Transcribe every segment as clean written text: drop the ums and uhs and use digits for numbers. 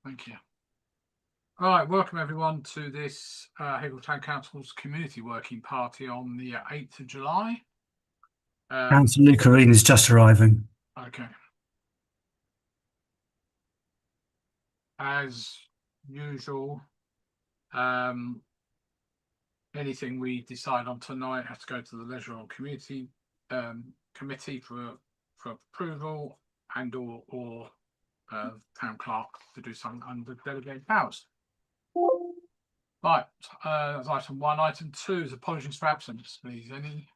Thank you. All right, welcome everyone to this Haverhill Town Council's community working party on the 8th of July. Councillor Lucarine is just arriving. Okay. As usual, anything we decide on tonight has to go to the Leisure and Community Committee for approval and or town clerk to do something under delegated powers. Right, that's item 1. Item 2 is apologies for absence, please. Any?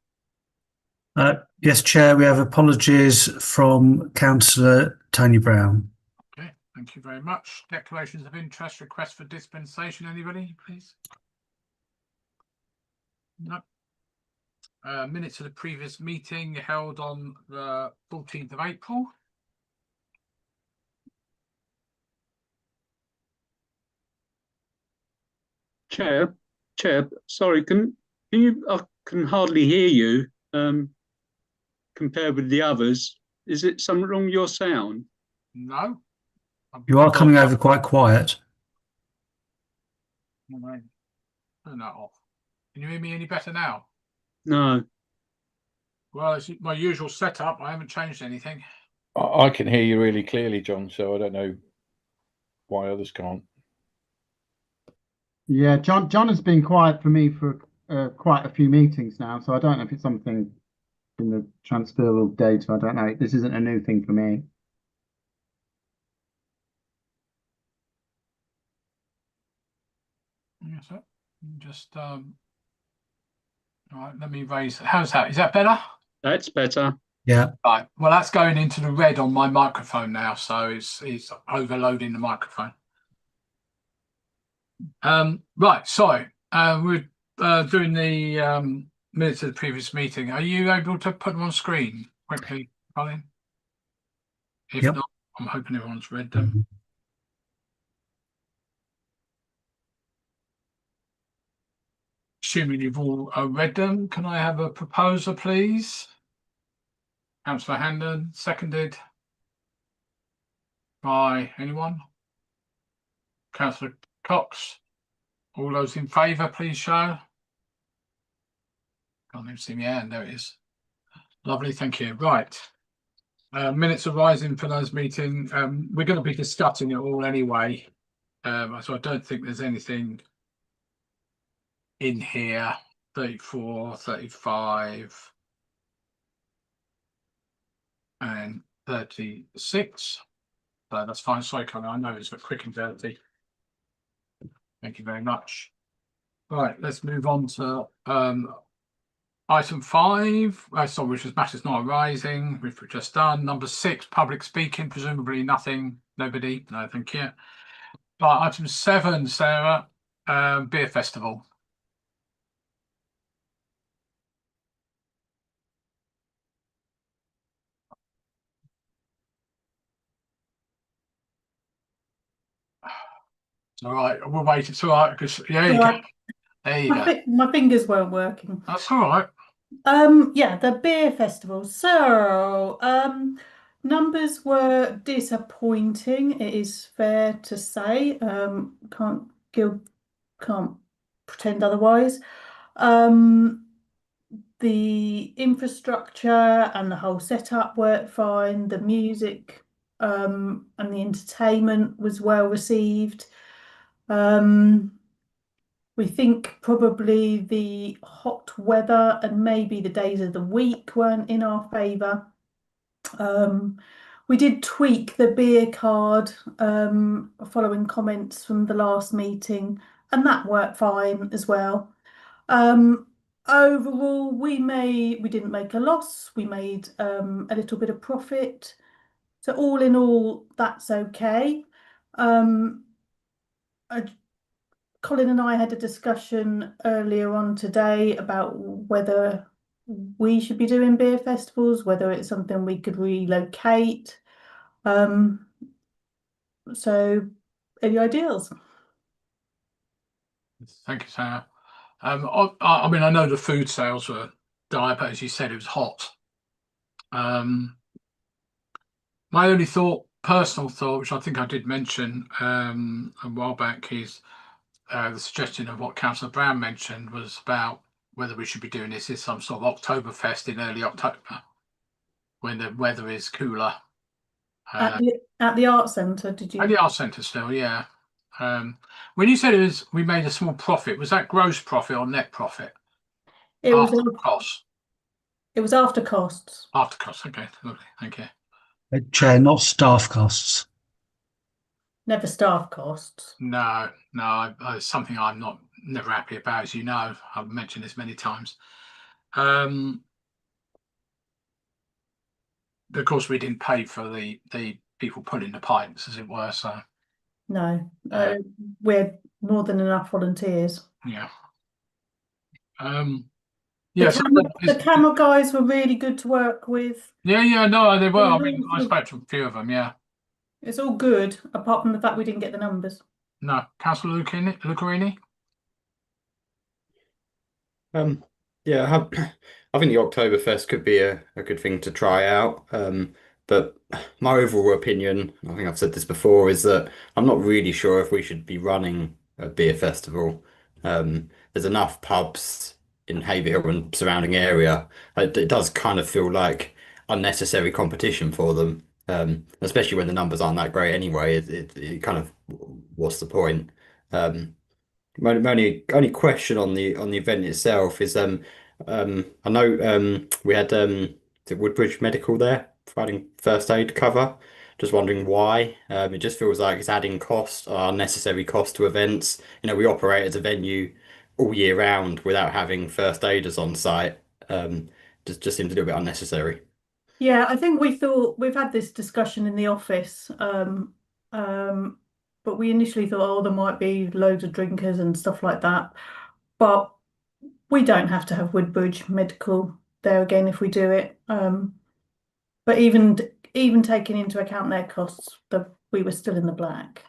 Yes, Chair, we have apologies from Councillor Tony Brown. Okay, thank you very much. Declarations of interest, request for dispensation. Anybody, please? No. Minutes of the previous meeting held on the 14th of April. Chair, sorry, can you? I can hardly hear you. Compared with the others, is it something wrong with your sound? No. You are coming over quite quiet. Turn that off. Can you hear me any better now? No. Well, it's my usual setup. I haven't changed anything. I can hear you really clearly, John, so I don't know why others can't. Yeah, John has been quiet for me for quite a few meetings now, so I don't know if it's something in the transfer of data. I don't know. This isn't a new thing for me. Yes, sir. Just all right, let me raise. How's that? Is that better? That's better. Yeah. Right. Well, that's going into the red on my microphone now, so it's overloading the microphone. Right. So we're doing the minutes of the previous meeting. Are you able to put them on screen quickly, Colin? If Yep. not, I'm hoping everyone's read them. Assuming you've all read them, can I have a proposer, please? Councillor Handon, seconded by anyone? Councillor Cox. All those in favour, please show. Can't even see my hand. There it is. Lovely, thank you. Right. Minutes arising for those meetings. We're going to be discussing it all anyway. So I don't think there's anything in here. 34, 35 and 36. So that's fine. Sorry, Colin, I know it's for quick and dirty. Thank you very much. Right, let's move on to item 5. Sorry, which was matters not arising, which we've just done. Number 6, public speaking. Presumably nothing. Nobody. No, thank you. Right, item 7, Sarah. Beer festival. All right, we'll wait. It's all right because yeah, you go. There you go. My fingers weren't working. That's all right. Yeah, the beer festival. So, numbers were disappointing. It is fair to say. Can't pretend otherwise. The infrastructure and the whole setup worked fine. The music, and the entertainment was well received. We think probably the hot weather and maybe the days of the week weren't in our favour. We did tweak the beer card following comments from the last meeting, and that worked fine as well. Overall, we didn't make a loss. We made a little bit of profit. So all in all, that's okay. Colin and I had a discussion earlier on today about whether we should be doing beer festivals, whether it's something we could relocate. So any ideas? Thank you, Sarah. I mean, I know the food sales were dire, but as you said, it was hot. My only thought, personal thought, which I think I did mention a while back, is the suggestion of what Councillor Brown mentioned was about whether we should be doing this as some sort of Oktoberfest in early October when the weather is cooler. At the art centre, did you? At the art centre still, yeah. When you said we made a small profit, was that gross profit or net profit? It was After costs. It was after costs. After costs, okay, lovely, thank you. Chair, not staff costs. Never staff costs. No, it's something I'm never happy about, as you know. I've mentioned this many times. Of course, we didn't pay for the people pulling the pipes, as it were. So no, we had more than enough volunteers. Yeah. The camera guys were really good to work with. Yeah, no, they were. I mean, I spoke to a few of them. Yeah. It's all good, apart from the fact we didn't get the numbers. No, Councillor Lucarini. Yeah, I think the Oktoberfest could be a good thing to try out. But my overall opinion, I think I've said this before, is that I'm not really sure if we should be running a beer festival. There's enough pubs in Haverhill and surrounding area. It does kind of feel like unnecessary competition for them, especially when the numbers aren't that great anyway. It kind of, what's the point? My only question on the event itself is I know we had the Woodbridge Medical there providing first aid cover. Just wondering why. It just feels like it's adding cost, unnecessary cost to events. You know, we operate as a venue all year round without having first aiders on site. Just seems a little bit unnecessary. Yeah, I think we thought we've had this discussion in the office, but we initially thought, oh, there might be loads of drinkers and stuff like that. But we don't have to have Woodbridge Medical there again if we do it. But even taking into account their costs, we were still in the black.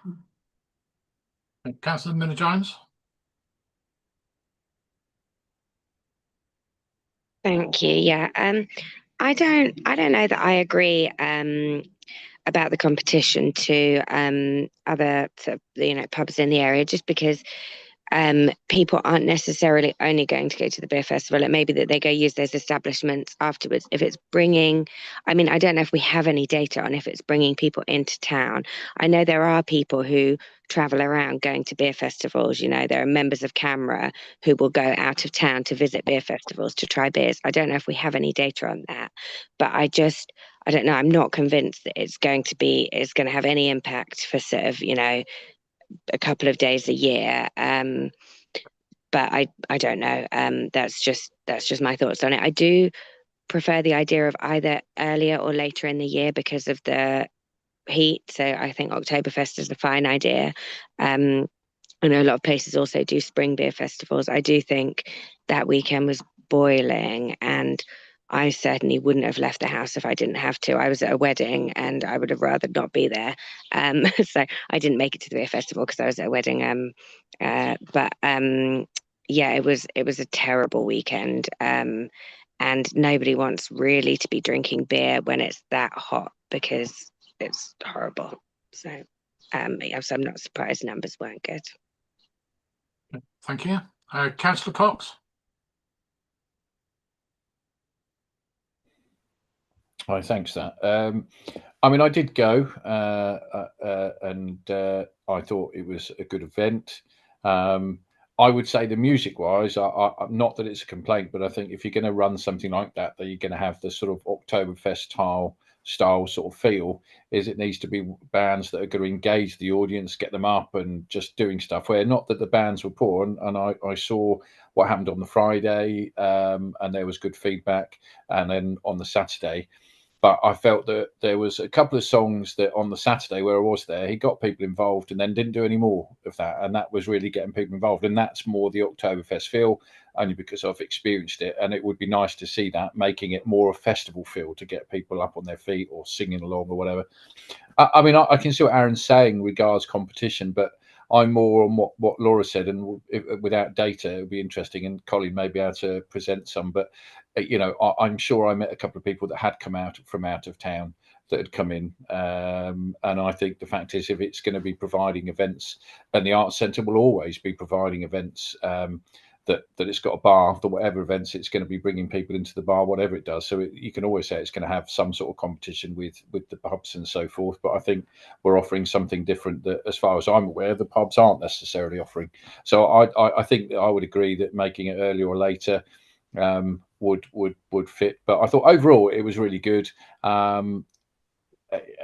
Councillor Miller-Jones. Thank you. Yeah. I don't know that I agree about the competition to other pubs in the area, just because people aren't necessarily only going to go to the beer festival. It may be that they go use those establishments afterwards. If it's bringing, I mean, I don't know if we have any data on if it's bringing people into town. I know there are people who travel around going to beer festivals. You know, there are members of Camera who will go out of town to visit beer festivals to try beers. I don't know if we have any data on that, but I don't know. I'm not convinced that it's going to have any impact for sort of, a couple of days a year. But I don't know. That's just my thoughts on it. I do prefer the idea of either earlier or later in the year because of the heat. So I think Oktoberfest is a fine idea. I know a lot of places also do spring beer festivals. I do think that weekend was boiling, and I certainly wouldn't have left the house if I didn't have to. I was at a wedding and I would have rather not be there. So I didn't make it to the beer festival because I was at a wedding. Yeah, it was a terrible weekend. And nobody wants really to be drinking beer when it's that hot because it's horrible. So I'm not surprised numbers weren't good. Thank you. Councillor Cox. Hi, thanks for that. I mean, I did go and I thought it was a good event. I would say the music-wise, not that it's a complaint, but I think if you're going to run something like that you're going to have the sort of Oktoberfest style sort of feel, is it needs to be bands that are going to engage the audience, get them up and just doing stuff, where not that the bands were poor, and I saw what happened on the Friday, and there was good feedback, and then on the Saturday. But I felt that there was a couple of songs that on the Saturday where I was there, he got people involved and then didn't do any more of that. And that was really getting people involved. And that's more the Oktoberfest feel, only because I've experienced it. And it would be nice to see that, making it more a festival feel to get people up on their feet or singing along or whatever. I mean, I can see what Aaron's saying regards competition, but I'm more on what Laura said, and without data, it would be interesting. And Colin may be able to present some, but I'm sure I met a couple of people that had come out from out of town, that had come in. And I think the fact is, if it's going to be providing events, and the Arts Centre will always be providing events, that it's got a bar, for whatever events it's going to be bringing people into the bar, whatever it does. So you can always say it's going to have some sort of competition with the pubs and so forth. But I think we're offering something different that, as far as I'm aware, the pubs aren't necessarily offering. So I think that I would agree that making it earlier or later would fit. But I thought overall it was really good. I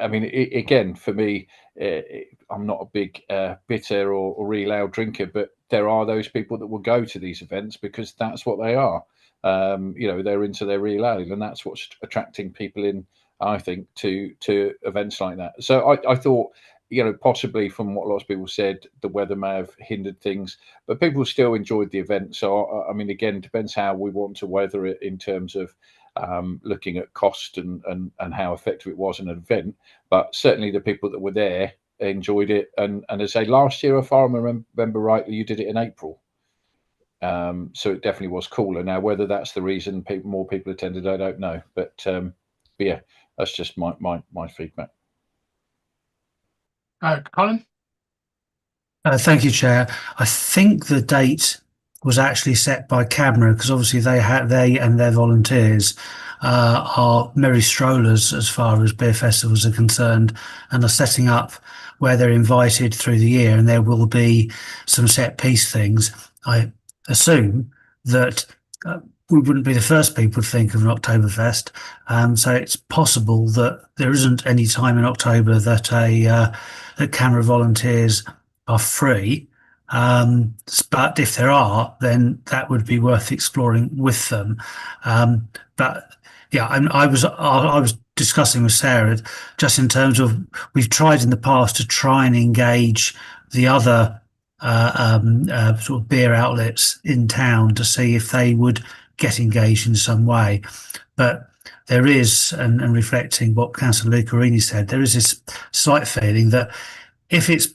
mean, again, for me, I'm not a big bitter or really loud drinker, but there are those people that will go to these events because that's what they are. They're into their real ale, and that's what's attracting people in, I think, to events like that. So I thought, possibly from what lots of people said, the weather may have hindered things, but people still enjoyed the event. So, I mean, again, depends how we want to weather it in terms of looking at cost and how effective it was in an event. But certainly the people that were there enjoyed it. And as I say, last year, if I remember rightly, you did it in April. So it definitely was cooler. Now, whether that's the reason more people attended, I don't know. But yeah, that's just my feedback. Colin? Thank you, Chair. I think the date was actually set by CAMRA because obviously they and their volunteers are merry strollers as far as beer festivals are concerned, and are setting up where they're invited through the year, and there will be some set piece things. I assume that we wouldn't be the first people to think of an Oktoberfest, so it's possible that there isn't any time in October that that CAMRA volunteers are free. But if there are, then that would be worth exploring with them. But yeah, I was discussing with Sarah just in terms of we've tried in the past to try and engage the other sort of beer outlets in town to see if they would get engaged in some way. But there is, and reflecting what Councillor Lucarini said, there is this slight feeling that if it's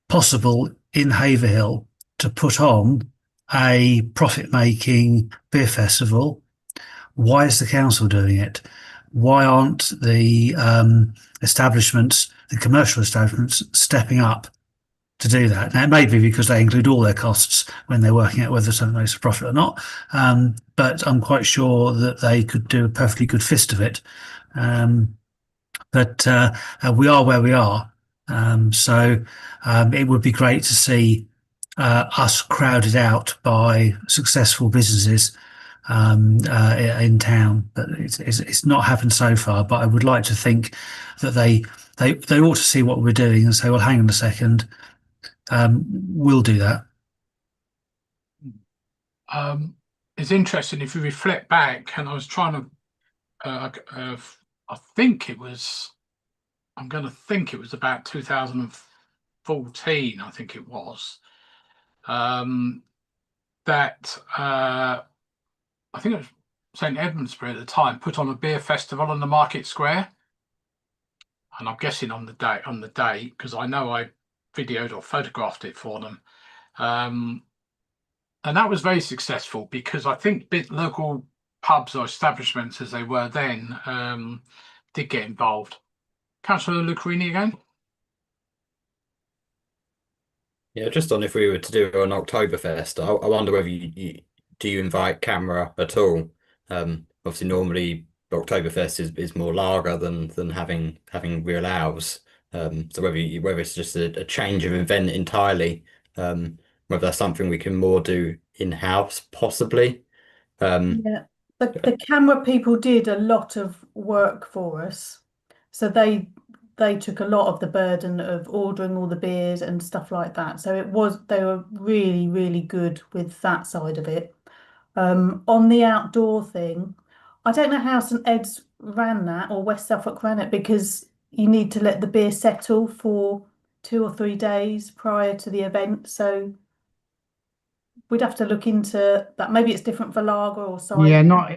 possible in Haverhill to put on a profit-making beer festival, why is the council doing it? Why aren't the establishments, the commercial establishments, stepping up to do that? Now, it may be because they include all their costs when they're working out whether something makes a profit or not, but I'm quite sure that they could do a perfectly good fist of it. But we are where we are. So it would be great to see us crowded out by successful businesses in town, but it's not happened so far. But I would like to think that they ought to see what we're doing and say, well, hang on a second, we'll do that. It's interesting if you reflect back, and I was trying to I'm going to think it was about 2014, I think it was, that I think it was St Edmundsbury at the time put on a beer festival on the Market Square, and I'm guessing on the day because I know I videoed or photographed it for them, and that was very successful because I think local pubs or establishments, as they were then, did get involved. Councillor Lucarini again. Yeah, just on if we were to do an Oktoberfest, I wonder whether you invite CAMRA at all. Obviously, normally Oktoberfest is more lager than having real ales. So whether it's just a change of event entirely, whether that's something we can more do in-house, possibly. Yeah, the CAMRA people did a lot of work for us, so they took a lot of the burden of ordering all the beers and stuff like that. So they were really, really good with that side of it. On the outdoor thing, I don't know how St Ed's ran that or West Suffolk ran it, because you need to let the beer settle for 2 or 3 days prior to the event. So we'd have to look into that. Maybe it's different for lager or cider. Yeah, not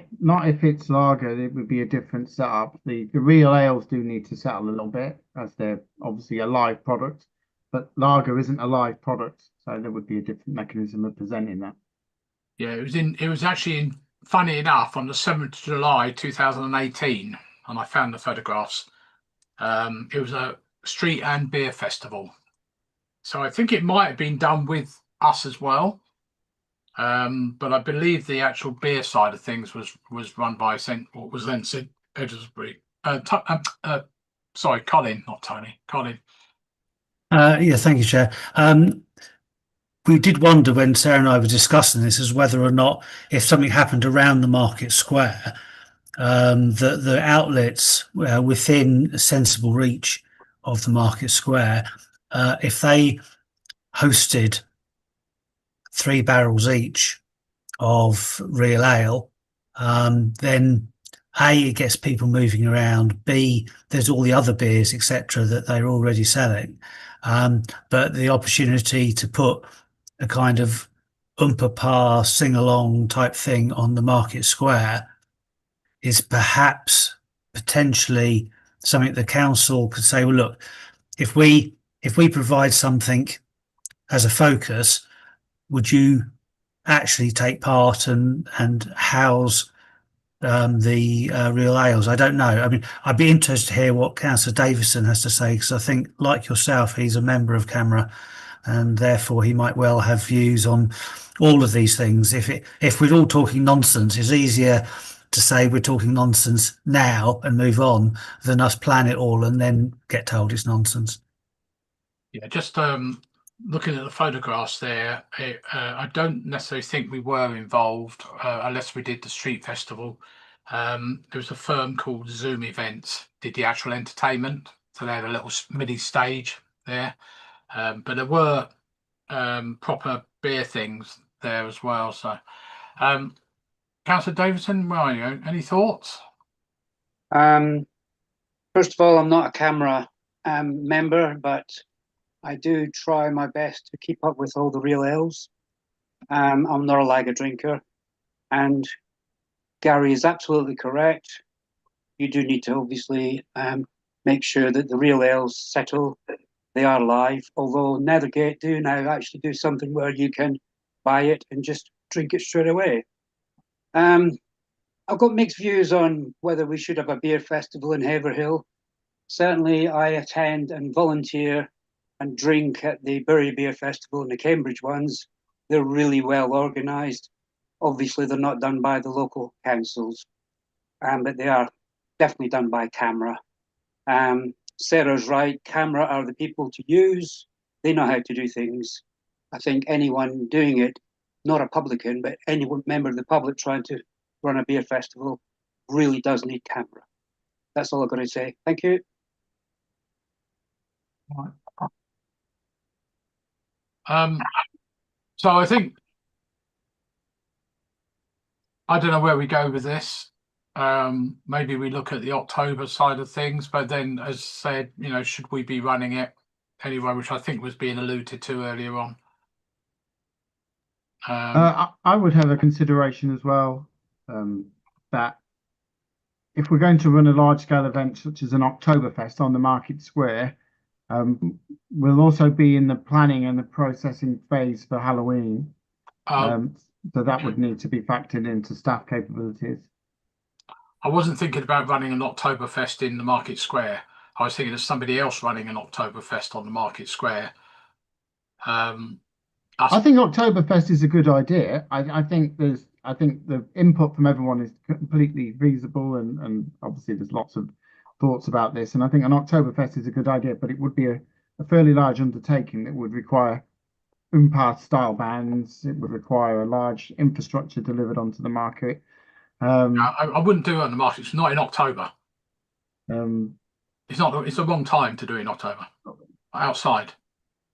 if it's lager. It would be a different setup. The real ales do need to settle a little bit as they're obviously a live product, but lager isn't a live product, so there would be a different mechanism of presenting that. Yeah, it was actually funny enough, on the 7th of July 2018, and I found the photographs. It was a street and beer festival. So I think it might have been done with us as well. But I believe the actual beer side of things was run by what was then St Edgersbury. Sorry, Colin, not Tony. Colin. Yeah, thank you, Chair. We did wonder when Sarah and I were discussing this as whether or not, if something happened around the market square, the outlets within sensible reach of the market square, if they hosted 3 barrels each of real ale, then A, it gets people moving around, B, there's all the other beers, etc., that they're already selling. But the opportunity to put a kind of umpa par sing along type thing on the market square is perhaps potentially something the council could say, well, look, if we provide something as a focus, would you actually take part and house the real ales? I don't know. I mean, I'd be interested to hear what Councillor Davison has to say, because I think, like yourself, he's a member of CAMRA, and therefore he might well have views on all of these things. If we're all talking nonsense, it's easier to say we're talking nonsense now and move on than us plan it all and then get told it's nonsense. Yeah, just looking at the photographs there, I don't necessarily think we were involved unless we did the street festival. There was a firm called Zoom Events did the actual entertainment, so they had a little mini stage there. But there were proper beer things there as well. So, Councillor Davison, where are you? Any thoughts? First of all, I'm not a CAMRA member, but I do try my best to keep up with all the real ales. I'm not a lager drinker, and Gary is absolutely correct. You do need to obviously make sure that the real ales settle. They are live, although Nethergate do now actually do something where you can buy it and just drink it straight away. I've got mixed views on whether we should have a beer festival in Haverhill. Certainly, I attend and volunteer and drink at the Bury Beer Festival and the Cambridge ones. They're really well organised. Obviously, they're not done by the local councils, but they are definitely done by CAMRA. Sarah's right, CAMRA are the people to use. They know how to do things. I think anyone doing it, not a publican, but any member of the public trying to run a beer festival really does need CAMRA. That's all I've got to say. Thank you. So I think, I don't know where we go with this. Maybe we look at the October side of things, but then, as said, should we be running it anyway, which I think was being alluded to earlier on. I would have a consideration as well, that if we're going to run a large-scale event such as an Oktoberfest on the market square, we'll also be in the planning and the processing phase for Halloween. So that would need to be factored into staff capabilities. I wasn't thinking about running an Oktoberfest in the market square. I was thinking of somebody else running an Oktoberfest on the market square. I think Oktoberfest is a good idea. I think the input from everyone is completely feasible, and obviously there's lots of thoughts about this. And I think an Oktoberfest is a good idea, but it would be a fairly large undertaking that would require style bands. It would require a large infrastructure delivered onto the market. I wouldn't do it on the market. It's not in October. It's not. It's a wrong time to do it in October. Outside.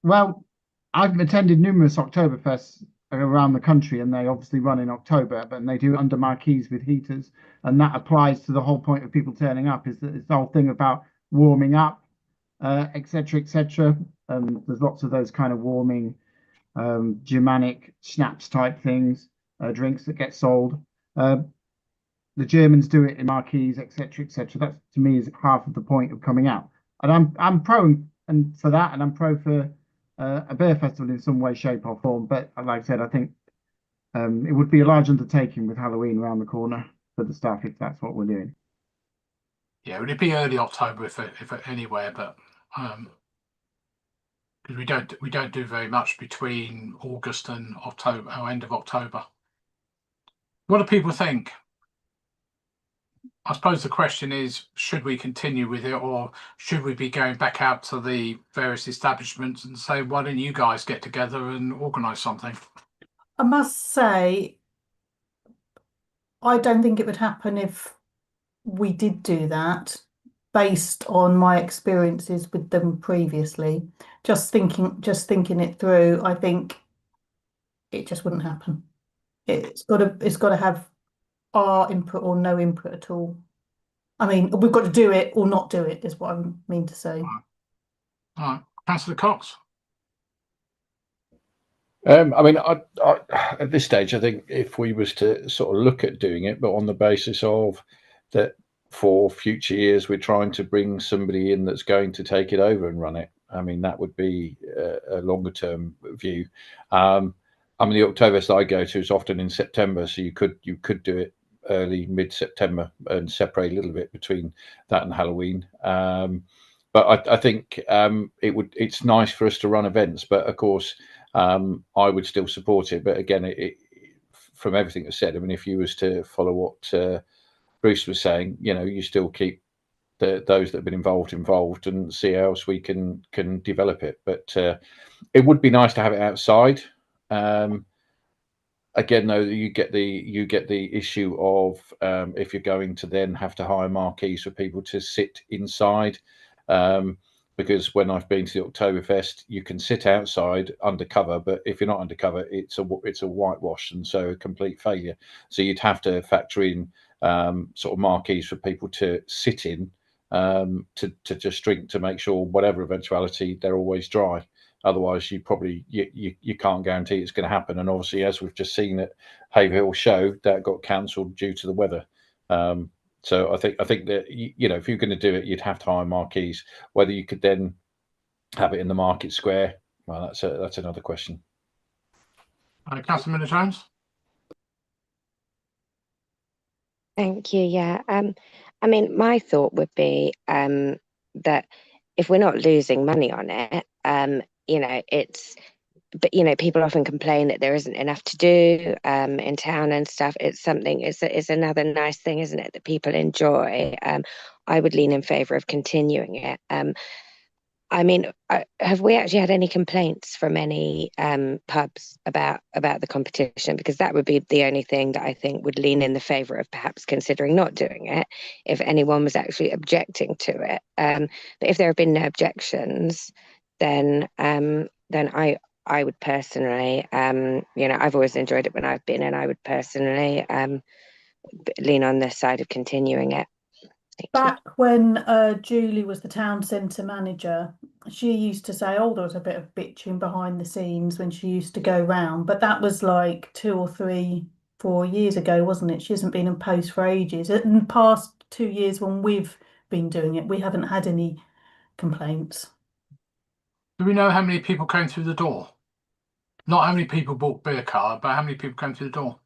Well, I've attended numerous Oktoberfests around the country, and they obviously run in October, but they do under marquees with heaters, and that applies to the whole point of people turning up. Is that it's the whole thing about warming up, etc., etc. There's lots of those kind of warming, Germanic schnapps type things, drinks that get sold. The Germans do it in marquees, etc., etc. That, to me, is half of the point of coming out. And I'm pro and for that, and I'm pro for a beer festival in some way, shape, or form. But like I said, I think it would be a large undertaking with Halloween around the corner for the staff if that's what we're doing. Yeah, would it be early October if anywhere, but because we don't do very much between August and October, or end of October. What do people think? I suppose the question is, should we continue with it, or should we be going back out to the various establishments and say, why don't you guys get together and organise something? I must say, I don't think it would happen if we did do that, based on my experiences with them previously. Just thinking it through, I think it just wouldn't happen. It's got to have our input or no input at all. I mean, we've got to do it or not do it, is what I mean to say. All right, Councillor Cox. I mean, I, at this stage, I think if we was to sort of look at doing it, but on the basis of that for future years, we're trying to bring somebody in that's going to take it over and run it. I mean, that would be a longer term view. I mean, the Oktoberfest I go to is often in September, so you could do it early, mid-September, and separate a little bit between that and Halloween. But I think it's nice for us to run events, but of course, I would still support it. But again, from everything that's said, I mean, if you was to follow what Bruce was saying, you still keep those that have been involved and see how else we can develop it. But it would be nice to have it outside. Again, though, you get the issue of if you're going to then have to hire marquees for people to sit inside. Because when I've been to the Oktoberfest, you can sit outside undercover, but if you're not undercover, it's a whitewash, and so a complete failure. So you'd have to factor in sort of marquees for people to sit in, to just drink, to make sure whatever eventuality they're always dry. Otherwise, you can't guarantee it's going to happen. And obviously, as we've just seen at Haverhill show, that got cancelled due to the weather. So I think that if you're going to do it, you'd have to hire marquees. Whether you could then have it in the market square, well, that's another question. Councillor Jones. Thank you. Yeah. I mean, my thought would be that if we're not losing money on it, but people often complain that there isn't enough to do in town and stuff. It's another nice thing, isn't it, that people enjoy. I would lean in favour of continuing it. I mean, have we actually had any complaints from any pubs about the competition? Because that would be the only thing that I think would lean in the favour of perhaps considering not doing it, if anyone was actually objecting to it. But if there have been no objections, then I would personally, I've always enjoyed it when I've been, and I would personally lean on the side of continuing it. Back when Julie was the town centre manager, she used to say, oh, there was a bit of bitching behind the scenes when she used to go round, but that was like 2 or 3, 4 years ago, wasn't it? She hasn't been in post for ages. In the past 2 years when we've been doing it, we haven't had any complaints. Do we know how many people came through the door? Not how many people bought beer card, but how many people came through the door?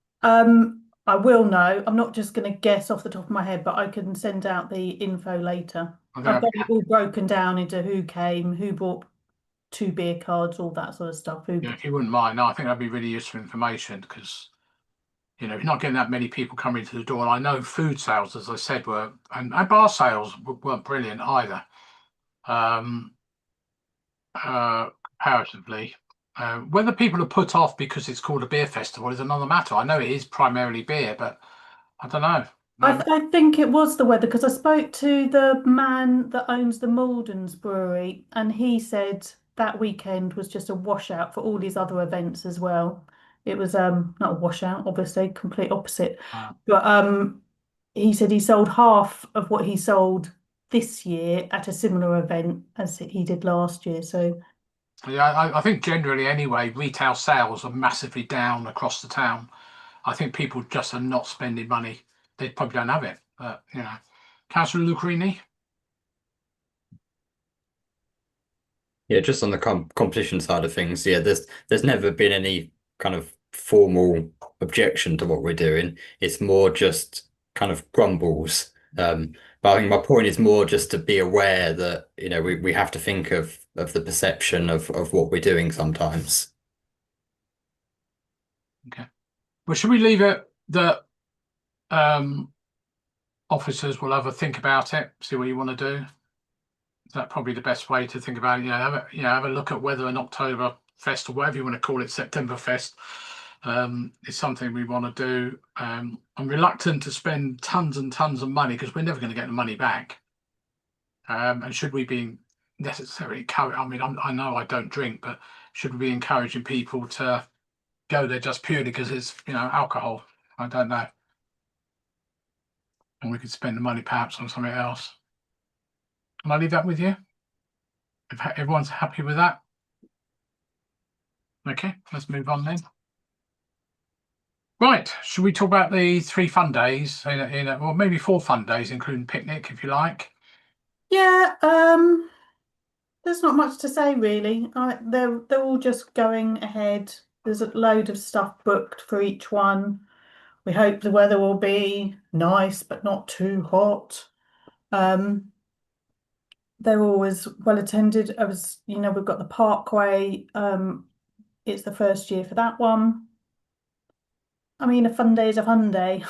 I will know. I'm not just going to guess off the top of my head, but I can send out the info later. I've got it all broken down into who came, who bought 2 beer cards, all that sort of stuff. Yeah, if you wouldn't mind, I think that'd be really useful information, because you're not getting that many people coming to the door. And I know food sales, as I said, and bar sales weren't brilliant either. Comparatively. Whether people are put off because it's called a beer festival is another matter. I know it is primarily beer, but I don't know. I think it was the weather, because I spoke to the man that owns the Maldens Brewery, and he said that weekend was just a washout for all his other events as well. It was not a washout, obviously, complete opposite. But he said he sold half of what he sold this year at a similar event as he did last year. So yeah, I think generally anyway, retail sales are massively down across the town. I think people just are not spending money. They probably don't have it, but Councillor Lucrini. Yeah, just on the competition side of things, yeah, there's never been any kind of formal objection to what we're doing. It's more just kind of grumbles But I think my point is more just to be aware that, you know, we have to think of the perception of what we're doing sometimes. Okay. Well, should we leave it that officers will have a think about it, see what you want to do? Is that probably the best way to think about it? Have a look at whether an October Fest or whatever you want to call it, September Fest, is something we want to do. I'm reluctant to spend tons and tons of money because we're never going to get the money back. And should we be necessarily encouraged? I mean, I know I don't drink, but should we be encouraging people to go there just purely because it's, alcohol? I don't know. And we could spend the money perhaps on something else. Can I leave that with you? If everyone's happy with that? Okay, let's move on then. Right, should we talk about the 3 fun days, or maybe 4 fun days, including picnic, if you like? Yeah, there's not much to say really. They're all just going ahead. There's a load of stuff booked for each one. We hope the weather will be nice, but not too hot. They're always well attended. We've got the Parkway. It's the first year for that one. I mean, a fun day is a fun day.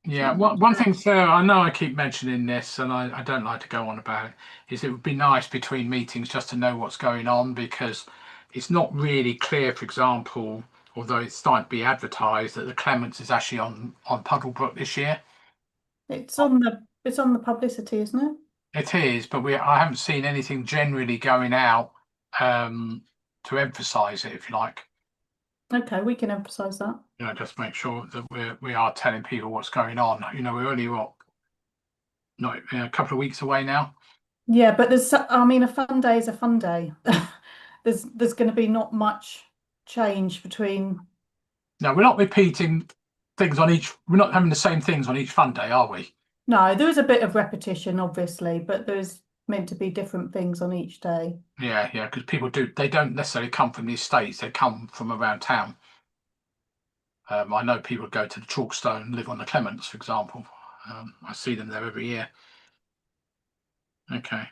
Yeah, one thing, Sarah, I know I keep mentioning this and I don't like to go on about it, is it would be nice between meetings just to know what's going on, because it's not really clear, for example, although it's starting to be advertised, that the Clements is actually on Puddlebrook this year. It's on the publicity, isn't it? It is, but I haven't seen anything generally going out to emphasise it, if you like. Okay, we can emphasise that. Just make sure that we are telling people what's going on. We're only a couple of weeks away now. Yeah, but a fun day is a fun day. There's going to be not much change between. No, we're not repeating things on each. We're not having the same things on each fun day, are we? No, there is a bit of repetition, obviously, but there's meant to be different things on each day. Yeah, because people they don't necessarily come from the estates, they come from around town. I know people go to the Chalkstone, live on the Clements, for example. I see them there every year. Okay.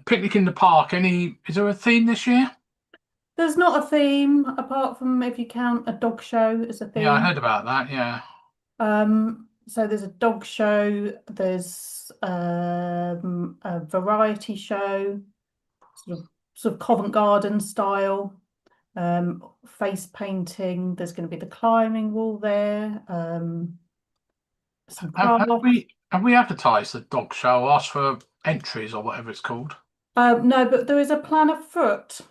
Picnic in the park. Is there a theme this year? There's not a theme, apart from if you count a dog show as a theme. Yeah, I heard about that, yeah. So there's a dog show, there's a variety show, sort of Covent Garden style, face painting. There's going to be the climbing wall there. Some Have we advertised the dog show, asked for entries or whatever it's called? No, but there is a plan afoot.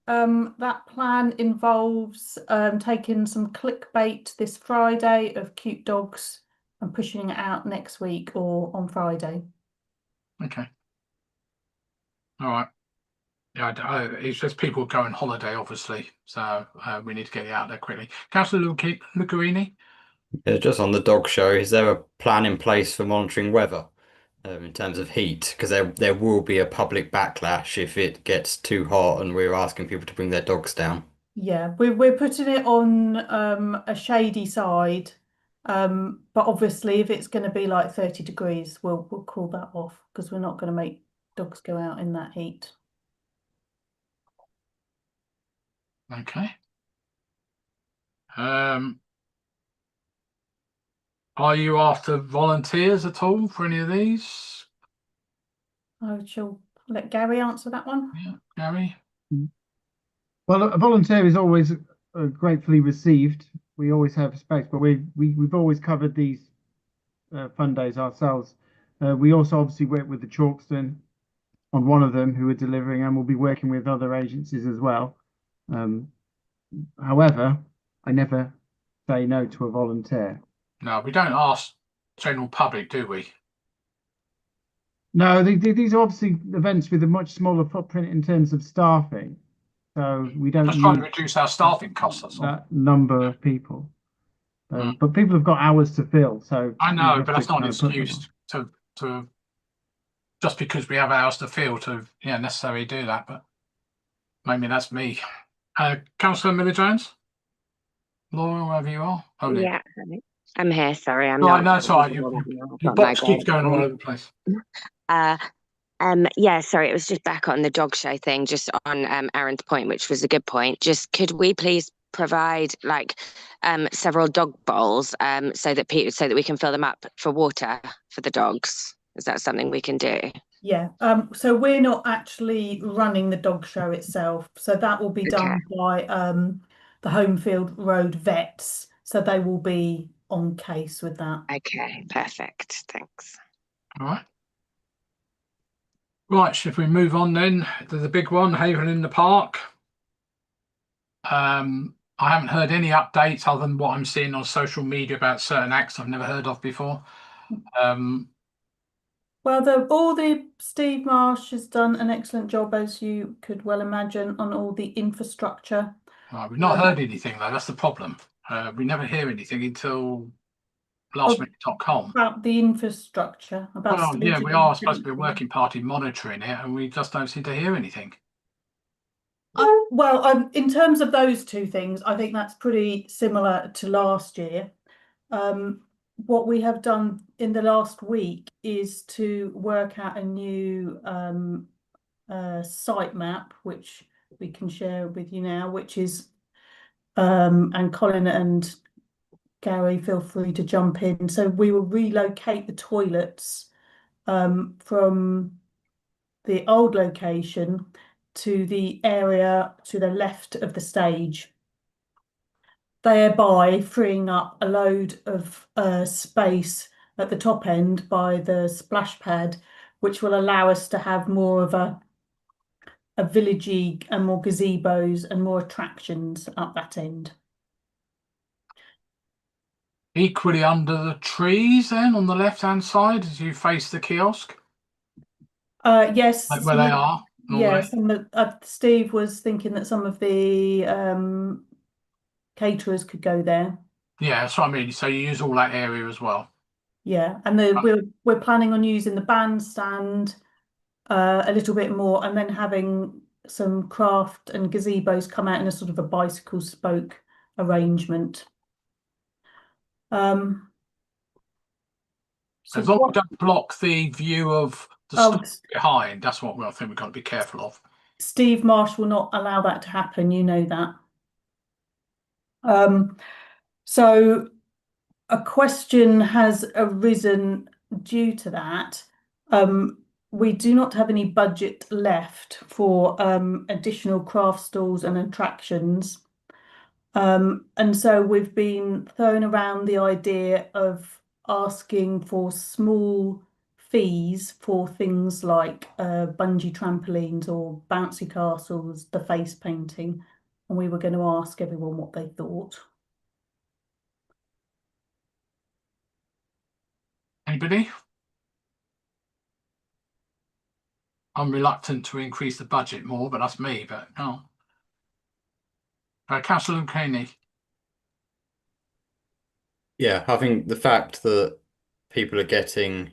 That plan involves taking some clickbait this Friday of cute dogs and pushing it out next week or on Friday. Okay. All right. Yeah, it's just people go on holiday, obviously, so we need to get it out there quickly. Councillor Lucarini? Yeah, just on the dog show, is there a plan in place for monitoring weather in terms of heat? Because there will be a public backlash if it gets too hot and we're asking people to bring their dogs down. Yeah, we're putting it on a shady side, but obviously if it's going to be like 30 degrees, we'll call that off because we're not going to make dogs go out in that heat. Okay. Are you after volunteers at all for any of these? I shall let Gary answer that one. Yeah, Gary? Well, a volunteer is always gratefully received. We always have space, but we've always covered these fun days ourselves. We also obviously work with the Chalkstone on one of them who are delivering, and we'll be working with other agencies as well. However, I never say no to a volunteer. No, we don't ask general public, do we? No, these are obviously events with a much smaller footprint in terms of staffing. So we don't Just trying to reduce our staffing costs. That's all. that number of people. But people have got hours to fill, so I know, but that's not an excuse to just because we have hours to fill to necessarily do that. But maybe that's me. Councillor Miller Jones, Laura, wherever you are. Yeah. I'm here. Sorry, I'm Right, not. no, it's all right. I've Your got box my keeps going all glasses over the place. on. Yeah, sorry, it was just back on the dog show thing, just on Aaron's point, which was a good point. Just could we please provide like several dog bowls so that we can fill them up for water for the dogs? Is that something we can do? Yeah, so we're not actually running the dog show itself, so that will be Okay. done by the Homefield Road vets, so they will be on case with that. Okay, perfect. Thanks. All right. Right, so if we move on then to the big one, Haverhill in the Park. I haven't heard any updates other than what I'm seeing on social media about certain acts I've never heard of before. Well, all the Steve Marsh has done an excellent job, as you could well imagine, on all the infrastructure. Right, we've not heard anything though. That's the problem. We never hear anything until lastminute.com. About the infrastructure, about Well, yeah, we stating are supposed to be a everything. working party monitoring it, and we just don't seem to hear anything. Well, in terms of those two things, I think that's pretty similar to last year. What we have done in the last week is to work out a new site map, which we can share with you now, which is, and Colin and Gary, feel free to jump in. So we will relocate the toilets from the old location to the area to the left of the stage, thereby freeing up a load of space at the top end by the splash pad, which will allow us to have more of a villagey and more gazebos and more attractions up that end. Equally under the trees then on the left-hand side as you face the kiosk, Yes, like where they are normally. Yeah, Steve was thinking that some of the caterers could go there. Yeah, that's what I mean. So you use all that area as well. Yeah, and we're planning on using the bandstand a little bit more, and then having some craft and gazebos come out in a sort of a bicycle spoke arrangement. So As long as we what? don't block the view of the Oh, stuff behind, that's what I think we've got to be careful of. Steve Marsh will not allow that to happen. You know that. So a question has arisen due to that. We do not have any budget left for additional craft stalls and attractions. And so we've been throwing around the idea of asking for small fees for things like bungee trampolines or bouncy castles, the face painting. And we were going to ask everyone what they thought. Anybody? I'm reluctant to increase the budget more, but that's me. But no. Councillor Lucani. Yeah, I think the fact that people are getting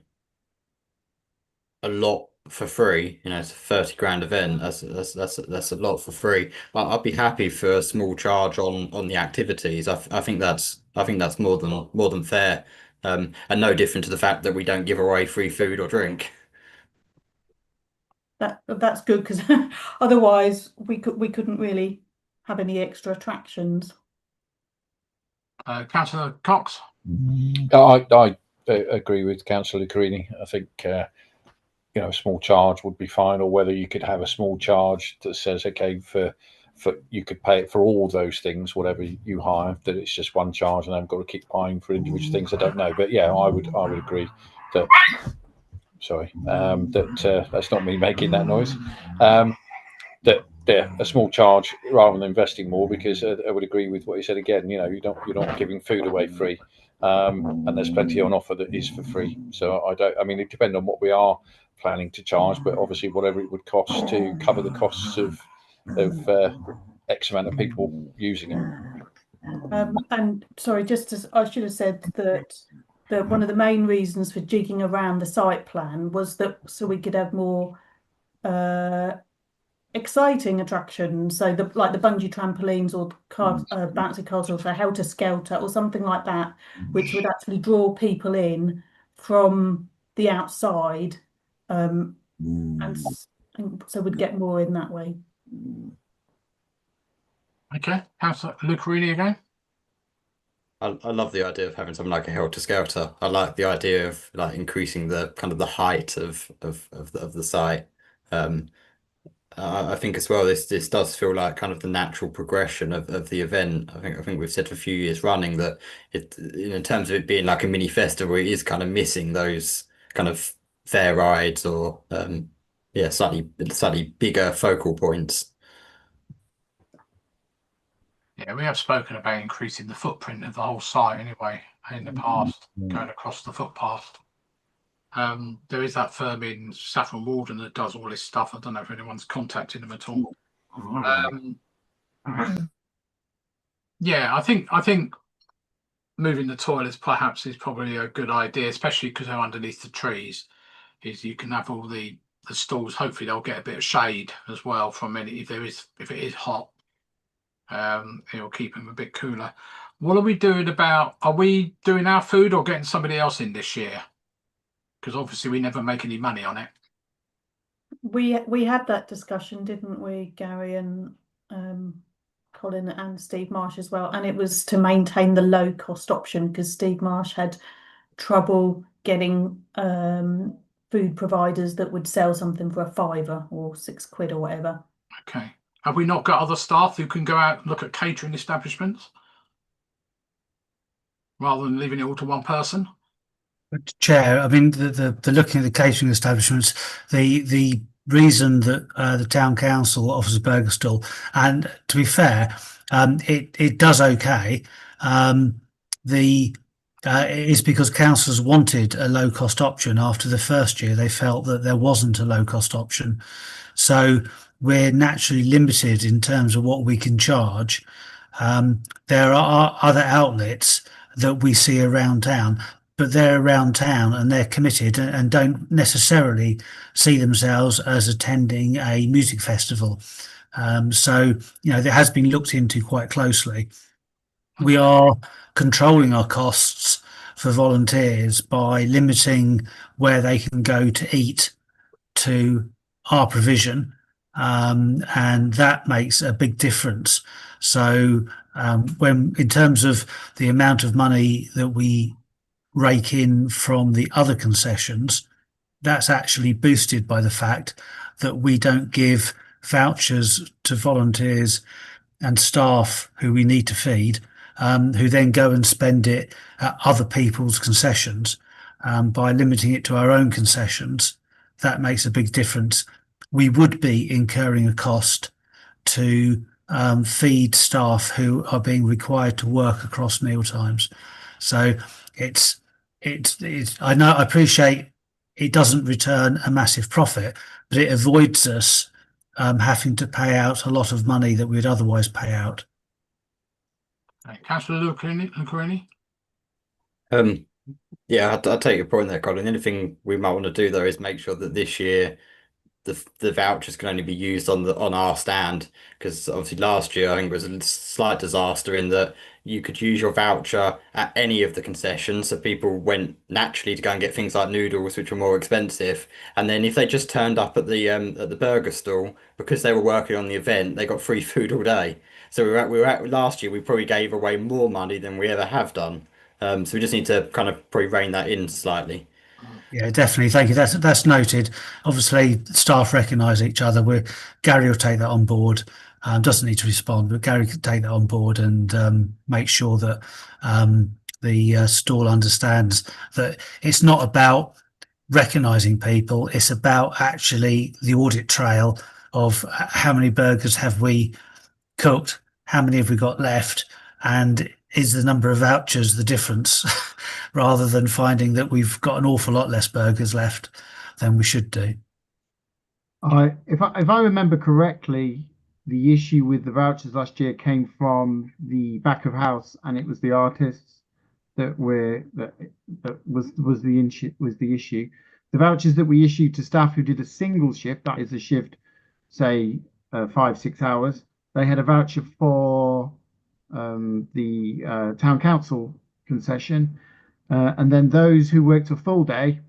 a lot for free, it's a 30 grand event. That's a lot for free. I'd be happy for a small charge on the activities. I think that's more than fair. And no different to the fact that we don't give away free food or drink. That's good, because otherwise we couldn't really have any extra attractions. Councillor Cox. I agree with Councillor Creaney. I think a small charge would be fine, or whether you could have a small charge that says, okay, for you could pay it for all those things, whatever you hire, that it's just one charge and I've got to keep buying for individual things. I don't know, but yeah, I would agree that. Sorry, that's not me making that noise. That a small charge rather than investing more, because I would agree with what you said again. You're not giving food away free, and there's plenty on offer that is for free. So I mean, it depends on what we are planning to charge, but obviously whatever it would cost to cover the costs of X amount of people using it. And sorry, just as I should have said that one of the main reasons for jigging around the site plan was that so we could have more exciting attractions, so the like the bungee trampolines or bouncy castle, so Helter Skelter or something like that, which would actually draw people in from the outside, and so we'd get more in that way. Okay, Councillor Lucarini again. I love the idea of having something like a Helter Skelter. I like the idea of like increasing the kind of the height of the site. I think as well this does feel like kind of the natural progression of the event. I think we've said for a few years running that it, in terms of it being like a mini festival, it is kind of missing those kind of fair rides or yeah, slightly bigger focal points. Yeah, we have spoken about increasing the footprint of the whole site anyway in the past, going across the footpath. There is that firm in Saffron Walden that does all this stuff. I don't know if anyone's contacted them at all. Yeah, I think moving the toilets perhaps is probably a good idea, especially because they're underneath the trees. Is you can have all the stalls. Hopefully, they'll get a bit of shade as well from any if it is hot. It'll keep them a bit cooler. What are we doing about? Are we doing our food or getting somebody else in this year? Because obviously we never make any money on it. We had that discussion, didn't we, Gary and Colin and Steve Marsh as well, and it was to maintain the low cost option because Steve Marsh had trouble getting food providers that would sell something for a £5 or £6 or whatever. Okay. Have we not got other staff who can go out and look at catering establishments rather than leaving it all to one person? Chair, I mean, the looking at the catering establishments, the reason that the town council offers a burger stall, and to be fair, it does okay. It is because councillors wanted a low cost option. After the first year, they felt that there wasn't a low cost option, so we're naturally limited in terms of what we can charge. There are other outlets that we see around town, but they're around town and they're committed and don't necessarily see themselves as attending a music festival. So, that has been looked into quite closely. We are controlling our costs for volunteers by limiting where they can go to eat to our provision, and that makes a big difference. So when in terms of the amount of money that we rake in from the other concessions, that's actually boosted by the fact that we don't give vouchers to volunteers and staff who we need to feed, who then go and spend it at other people's concessions. By limiting it to our own concessions, that makes a big difference. We would be incurring a cost to feed staff who are being required to work across meal times. So I know, I appreciate it doesn't return a massive profit, but it avoids us having to pay out a lot of money that we'd otherwise pay out. Councillor Lucarini? Yeah, I take your point there, Colin. The only thing we might want to do though is make sure that this year the vouchers can only be used on our stand, because obviously last year I think it was a slight disaster in that you could use your voucher at any of the concessions, so people went naturally to go and get things like noodles, which were more expensive, and then if they just turned up at the burger stall because they were working on the event, they got free food all day. So we were at last year we probably gave away more money than we ever have done. So we just need to kind of probably rein that in slightly. Yeah, definitely. Thank you. That's noted. Obviously, staff recognise each other. Gary will take that on board. Doesn't need to respond, but Gary can take that on board and make sure that the stall understands that it's not about recognising people. It's about actually the audit trail of how many burgers have we cooked, how many have we got left, and is the number of vouchers the difference, rather than finding that we've got an awful lot less burgers left than we should do. If I remember correctly, the issue with the vouchers last year came from the back of house, and it was the artists that was the issue. The vouchers that we issued to staff who did a single shift, that is a shift, say 5-6 hours, they had a voucher for the town council concession, and then those who worked a full day,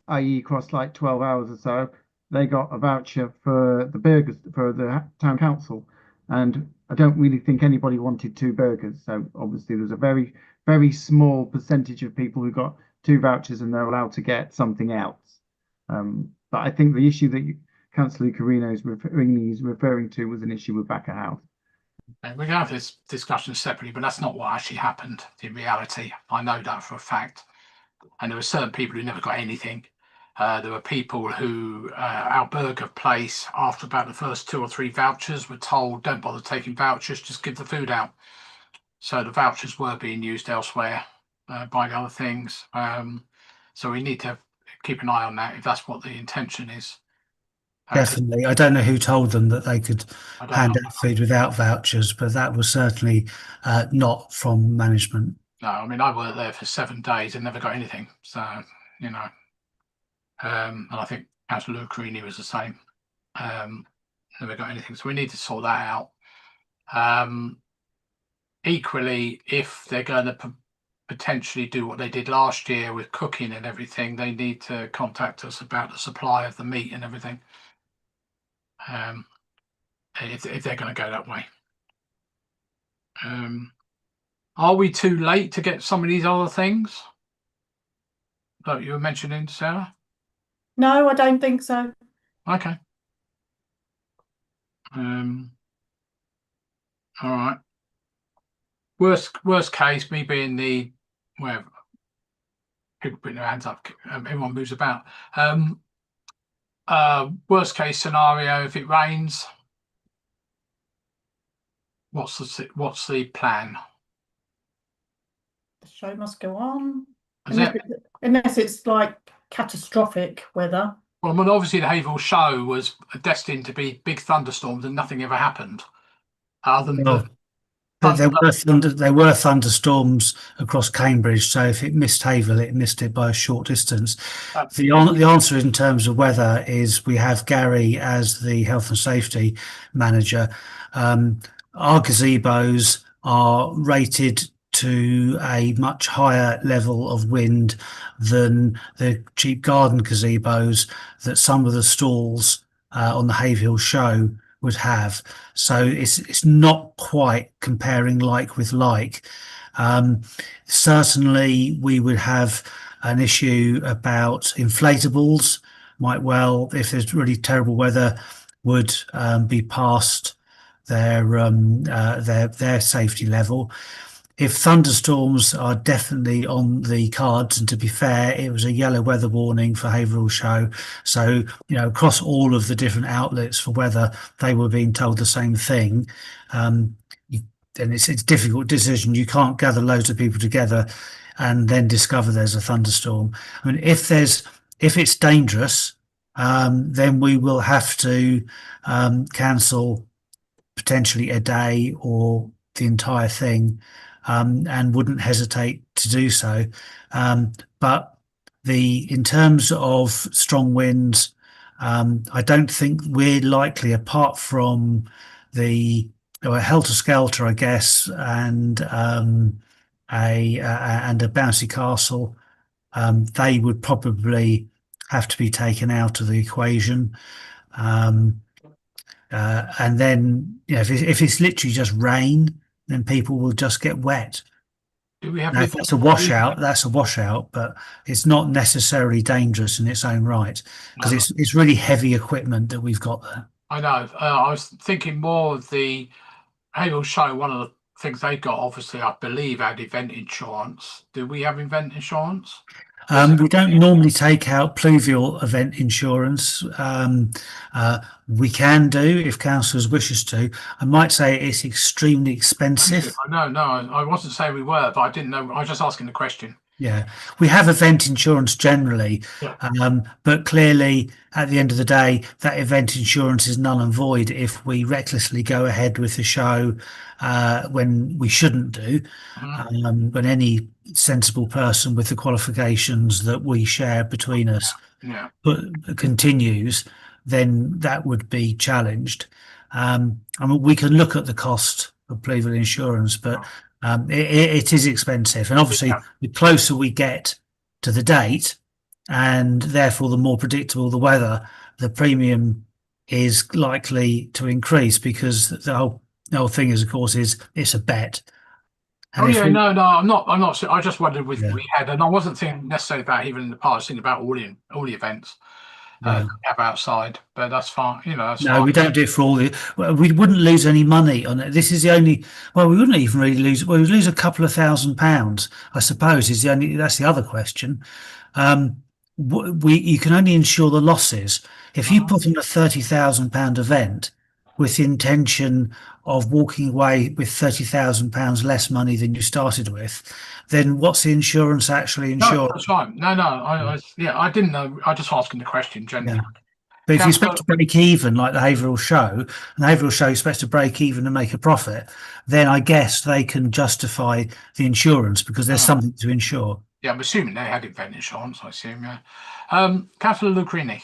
i.e. across like 12 hours or so, they got a voucher for the burgers for the town council. And I don't really think anybody wanted 2 burgers. So obviously there's a very, very small percentage of people who got 2 vouchers and they're allowed to get something else. But I think the issue that Councillor Carino is referring to was an issue with back of house. And we can have this discussion separately, but that's not what actually happened in reality. I know that for a fact. And there were certain people who never got anything. There were people who, our burger place, after about the first 2 or 3 vouchers, were told, don't bother taking vouchers, just give the food out. So the vouchers were being used elsewhere, buying other things. So we need to keep an eye on that if that's what the intention is. Definitely. I don't know who told them that they could I don't hand know. out food without vouchers, but that was certainly not from management. No, I mean, I worked there for 7 days and never got anything. So, you know, and I think Councillor Carini was the same. Never got anything. So we need to sort that out. Equally, if they're going to potentially do what they did last year with cooking and everything, they need to contact us about the supply of the meat and everything. If they're going to go that way. Are we too late to get some of these other things that you were mentioning, Sarah? No, I don't think so. Okay. All right. Worst case, me being the where people putting their hands up, everyone moves about. Worst case scenario, if it rains, what's the plan? The show must go on. Is Unless it's like catastrophic weather. Well, I mean, obviously the Haverhill show was destined to be big thunderstorms, and nothing ever happened. Other than Well, there were thunderstorms across Cambridge, so if it missed Haverhill, it missed it by a short distance. The answer in terms of weather is we have Gary as the health and safety manager. Our gazebos are rated to a much higher level of wind than the cheap garden gazebos that some of the stalls on the Haverhill show would have. So it's not quite comparing like with like. Certainly we would have an issue about inflatables, might well, if there's really terrible weather, would be past their safety level. If thunderstorms are definitely on the cards, and to be fair, it was a yellow weather warning for Haverhill show. So, you know, across all of the different outlets for weather, they were being told the same thing. And it's a difficult decision. You can't gather loads of people together and then discover there's a thunderstorm. I mean, if it's dangerous, then we will have to cancel potentially a day or the entire thing. And wouldn't hesitate to do so. But in terms of strong winds, I don't think we're likely, apart from the Helter Skelter, I guess, and a bouncy castle. They would probably have to be taken out of the equation. And then, you know, if it's literally just rain, then people will just get wet. Do we have Now, if that's a washout, that's a washout, but it's not necessarily dangerous in its own right, because it's really heavy equipment that we've got there. I know. I was thinking more of the Haverhill show. One of the things they got, obviously, I believe, had event insurance. Do we have event insurance? We don't normally take out pluvial event insurance. We can do if councillors wishes to. I might say it's extremely expensive. No, I wasn't saying we were, but I didn't know. I was just asking the question. Yeah, we have event insurance generally, but clearly at the end of the day, that event insurance is null and void if we recklessly go ahead with the show when we shouldn't do. When any sensible person with the qualifications that we share between us continues, then that would be challenged. I mean, we can look at the cost of Pleadville insurance, but it is expensive. And obviously, Yeah. the closer we get to the date, and therefore the more predictable the weather, the premium is likely to increase, because the whole thing is, of course, is it's a bet. And Oh if yeah, we- no, I'm not. I just wondered with Yeah. we had, and I wasn't thinking necessarily about even in the past. Thinking about all the events Yeah. we have outside, but that's fine. You know, that's No, fine. we don't do it for all the. Well, we wouldn't lose any money on it. This is the only. Well, we wouldn't even really lose. Well, we'd lose a couple of £1,000, I suppose. Is the only. That's the other question. You can only insure the losses if you put on a £30,000 event with the intention of walking away with £30,000 less money than you started with. Then what's the insurance actually No, insure? that's fine. No, I didn't know. I just asking the question generally. Yeah. But if you Councillor- expect to break even, like the Haverhill show, and the Haverhill show expects to break even and make a profit, then I guess they can justify the insurance because there's something to insure. Yeah, I'm assuming they had event insurance. I assume, yeah. Councillor Lucrini.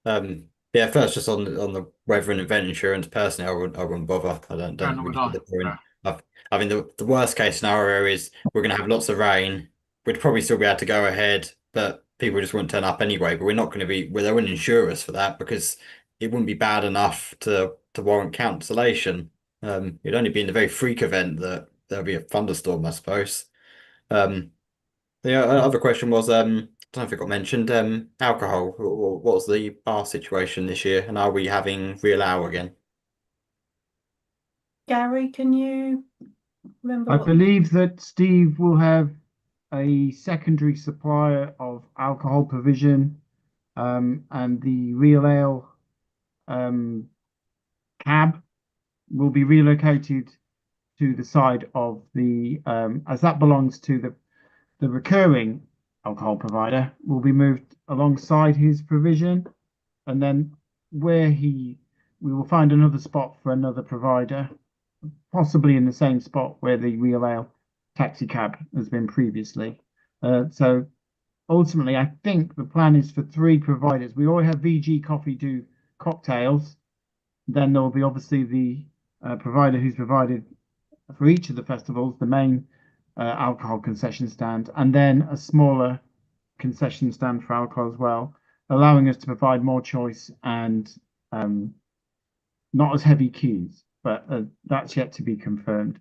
Yeah, first just on the weather and event insurance. Personally, I wouldn't bother. I don't No, really no, see the point. no. I mean, the worst case scenario is we're going to have lots of rain. We'd probably still be able to go ahead, but people just wouldn't turn up anyway. But we're not going to be. Well, they wouldn't insure us for that because it wouldn't be bad enough to warrant cancellation. It'd only be in the very freak event that there'll be a thunderstorm, I suppose. The other question was, I don't know if it got mentioned, alcohol. What's the bar situation this year, and are we having real hour again? Gary, can you remember I what? believe that Steve will have a secondary supplier of alcohol provision, and the real ale cab will be relocated to the side of the as that belongs to the recurring alcohol provider, will be moved alongside his provision, and then we will find another spot for another provider, possibly in the same spot where the real ale taxi cab has been previously. So ultimately, I think the plan is for three providers. We already have VG Coffee do cocktails. Then there will be obviously the provider who's provided for each of the festivals, the main alcohol concession stand, and then a smaller concession stand for alcohol as well, allowing us to provide more choice and not as heavy queues. But that's yet to be confirmed.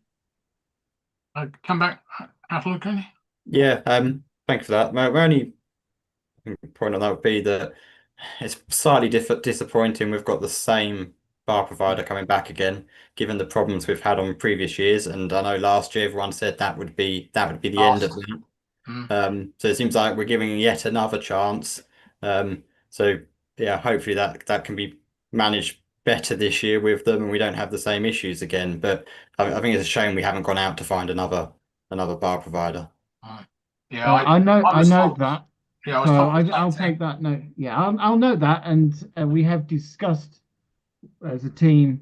Come back, Councillor Lucrini. Yeah, thanks for that. My only point on that would be that it's slightly disappointing. We've got the same bar provider coming back again, given the problems we've had on previous years. And I know last year everyone said that would be the end of it. So it seems like we're giving yet another chance. So yeah, hopefully that can be managed better this year with them, and we don't have the same issues again. But I think it's a shame we haven't gone out to find another bar provider. Yeah, I know was note told- that. Yeah, I was So told the same I'll thing. take that note. Yeah, I'll note that, and we have discussed as a team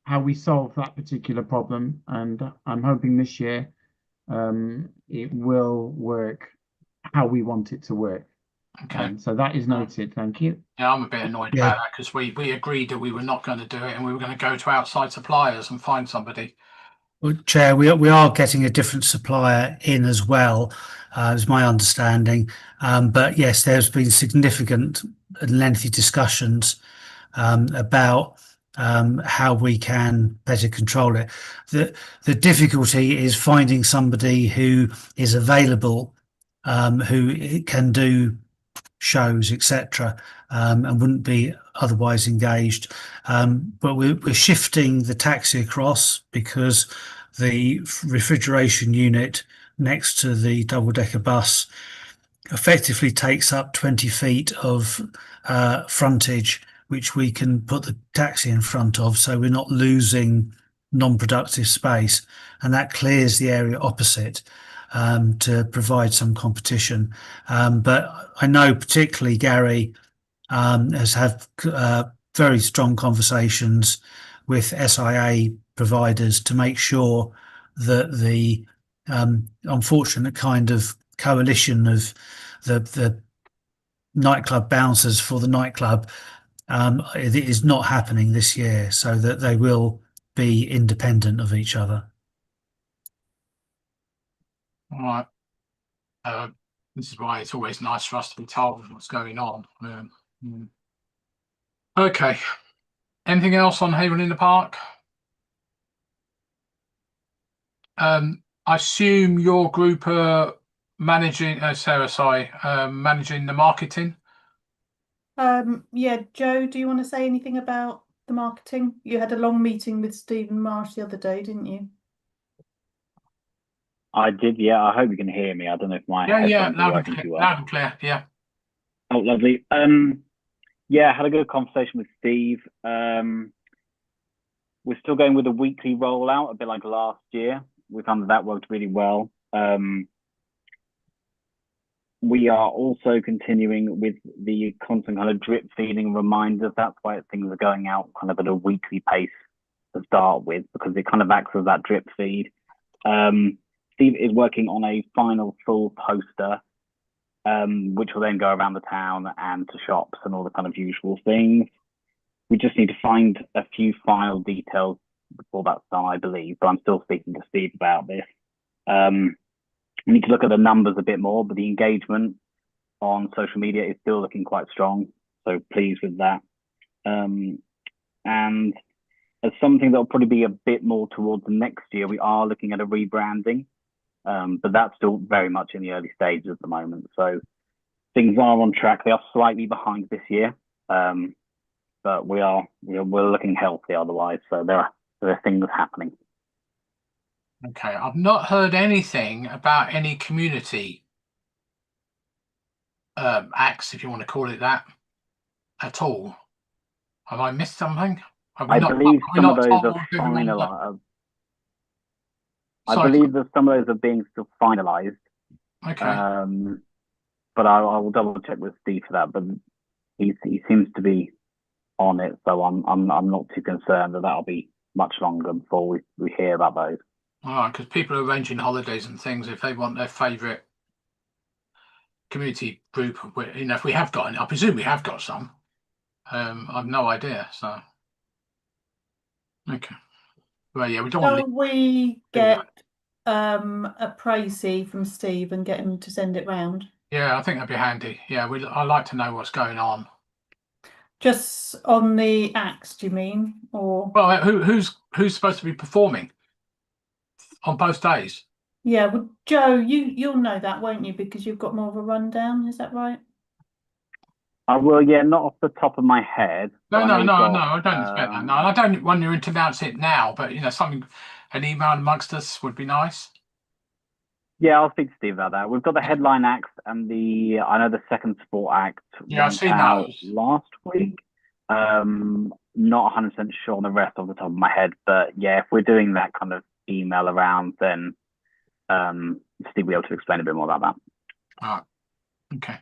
how we solve that particular problem, and I'm hoping this year it will work how we want it to work. Okay. So that is noted. Thank you. Yeah, I'm a bit annoyed Yeah. about that because we agreed that we were not going to do it and we were going to go to outside suppliers and find somebody. Well, Chair, we are getting a different supplier in as well, is my understanding. But yes, there's been significant and lengthy discussions about how we can better control it. The difficulty is finding somebody who is available, who can do shows, etc., and wouldn't be otherwise engaged. But we're shifting the taxi across because the refrigeration unit next to the double-decker bus effectively takes up 20 feet of frontage, which we can put the taxi in front of, so we're not losing non-productive space, and that clears the area opposite to provide some competition. But I know particularly Gary has had very strong conversations with SIA providers to make sure that the unfortunate kind of coalition of the nightclub bouncers for the nightclub, it is not happening this year, so that they will be independent of each other. All right. This is why it's always nice for us to be told what's going on. Okay. Anything else on Haverhill in the Park? I assume your group are managing, Sarah, sorry, managing the marketing. Yeah, Joe, do you want to say anything about the marketing? You had a long meeting with Stephen Marsh the other day, didn't you? I did, yeah. I hope you can hear me. I don't know if my headphones are working too well. Loud and clear, yeah. Oh, lovely. Yeah, I had a good conversation with Steve. We're still going with a weekly rollout, a bit like last year. We found that worked really well. We are also continuing with the constant kind of drip feeding reminders. That's why things are going out kind of at a weekly pace to start with, because it kind of acts as that drip feed. Steve is working on a final full poster, which will then go around the town and to shops and all the kind of usual things. We just need to find a few final details before that's done, I believe, but I'm still speaking to Steve about this. We need to look at the numbers a bit more, but the engagement on social media is still looking quite strong, so pleased with that. And as something that will probably be a bit more towards the next year, we are looking at a rebranding, but that's still very much in the early stages at the moment. So things are on track. They are slightly behind this year, but we're looking healthy otherwise. So there are things happening. Okay, I've not heard anything about any community acts, if you want to call it that, at all. Have I missed something? I believe some of those are finalized. I believe that some of those are being still finalized. Okay. But I will double check with Steve for that. But he seems to be on it, so I'm not too concerned that that'll be much longer before we hear about those. All right, because people are arranging holidays and things if they want their favourite community group. If we have got any, I presume we have got some. I've no idea. So, okay. Well, yeah, we don't want. Shall we get a précis from Steve and get him to send it round? Yeah, I think that'd be handy. Yeah, I'd like to know what's going on. Just on the acts, do you mean, or? Well, who's supposed to be performing on both days? Yeah, well, Joe, you'll know that, won't you? Because you've got more of a rundown. Is that right? I will, yeah, not off the top of my head. No, I don't expect that. No, I don't want you to announce it now, but an email amongst us would be nice. Yeah, I'll speak to Steve about that. We've got the headline acts and I know the second sport act went out last week. Not 100% sure on the rest off the top of my head, but yeah, if we're doing that kind of email around, then Steve will be able to explain a bit more about that. All right. Okay.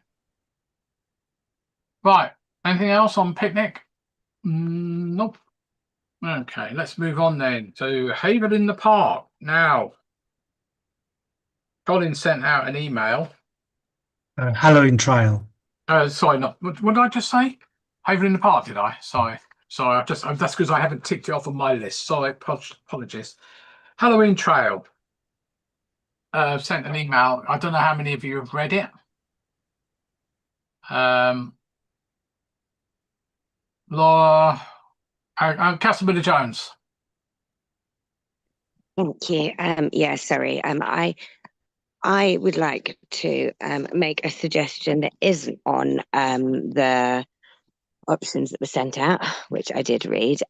Right. Anything else on picnic? Nope. Okay, let's move on then to Haverhill in the Park. Now, Colin sent out an email. Halloween Trail. Sorry, not what did I just say? Haverhill in the Park, did I? Sorry. That's because I haven't ticked it off on my list. Sorry, apologies. Halloween Trail. Sent an email. I don't know how many of you have read it. Laura, Castlebilla Jones. Thank you. Yeah, sorry. I would like to make a suggestion that isn't on the options that were sent out, which I did read.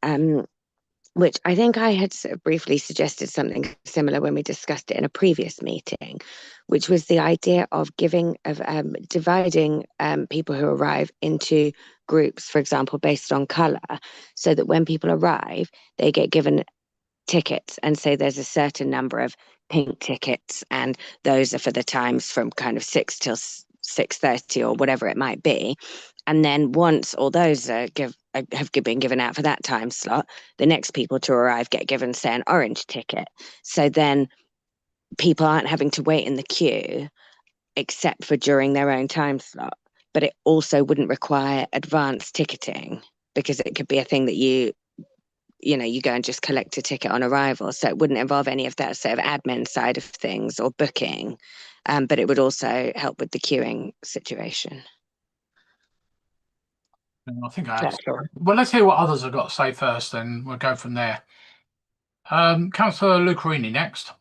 Which I think I had sort of briefly suggested something similar when we discussed it in a previous meeting, which was the idea of dividing people who arrive into groups, for example, based on colour, so that when people arrive, they get given tickets and say there's a certain number of pink tickets and those are for the times from kind of 6 till 6:30 or whatever it might be. And then once all those have been given out for that time slot, the next people to arrive get given, say, an orange ticket. So then people aren't having to wait in the queue except for during their own time slot. but it also wouldn't require advanced ticketing, because it could be a thing that you go and just collect a ticket on arrival. So it wouldn't involve any of that sort of admin side of things or booking, but it would also help with the queuing situation. And I think well, let's hear what others have got to say first, then we'll go from there. Councillor Lucarini next.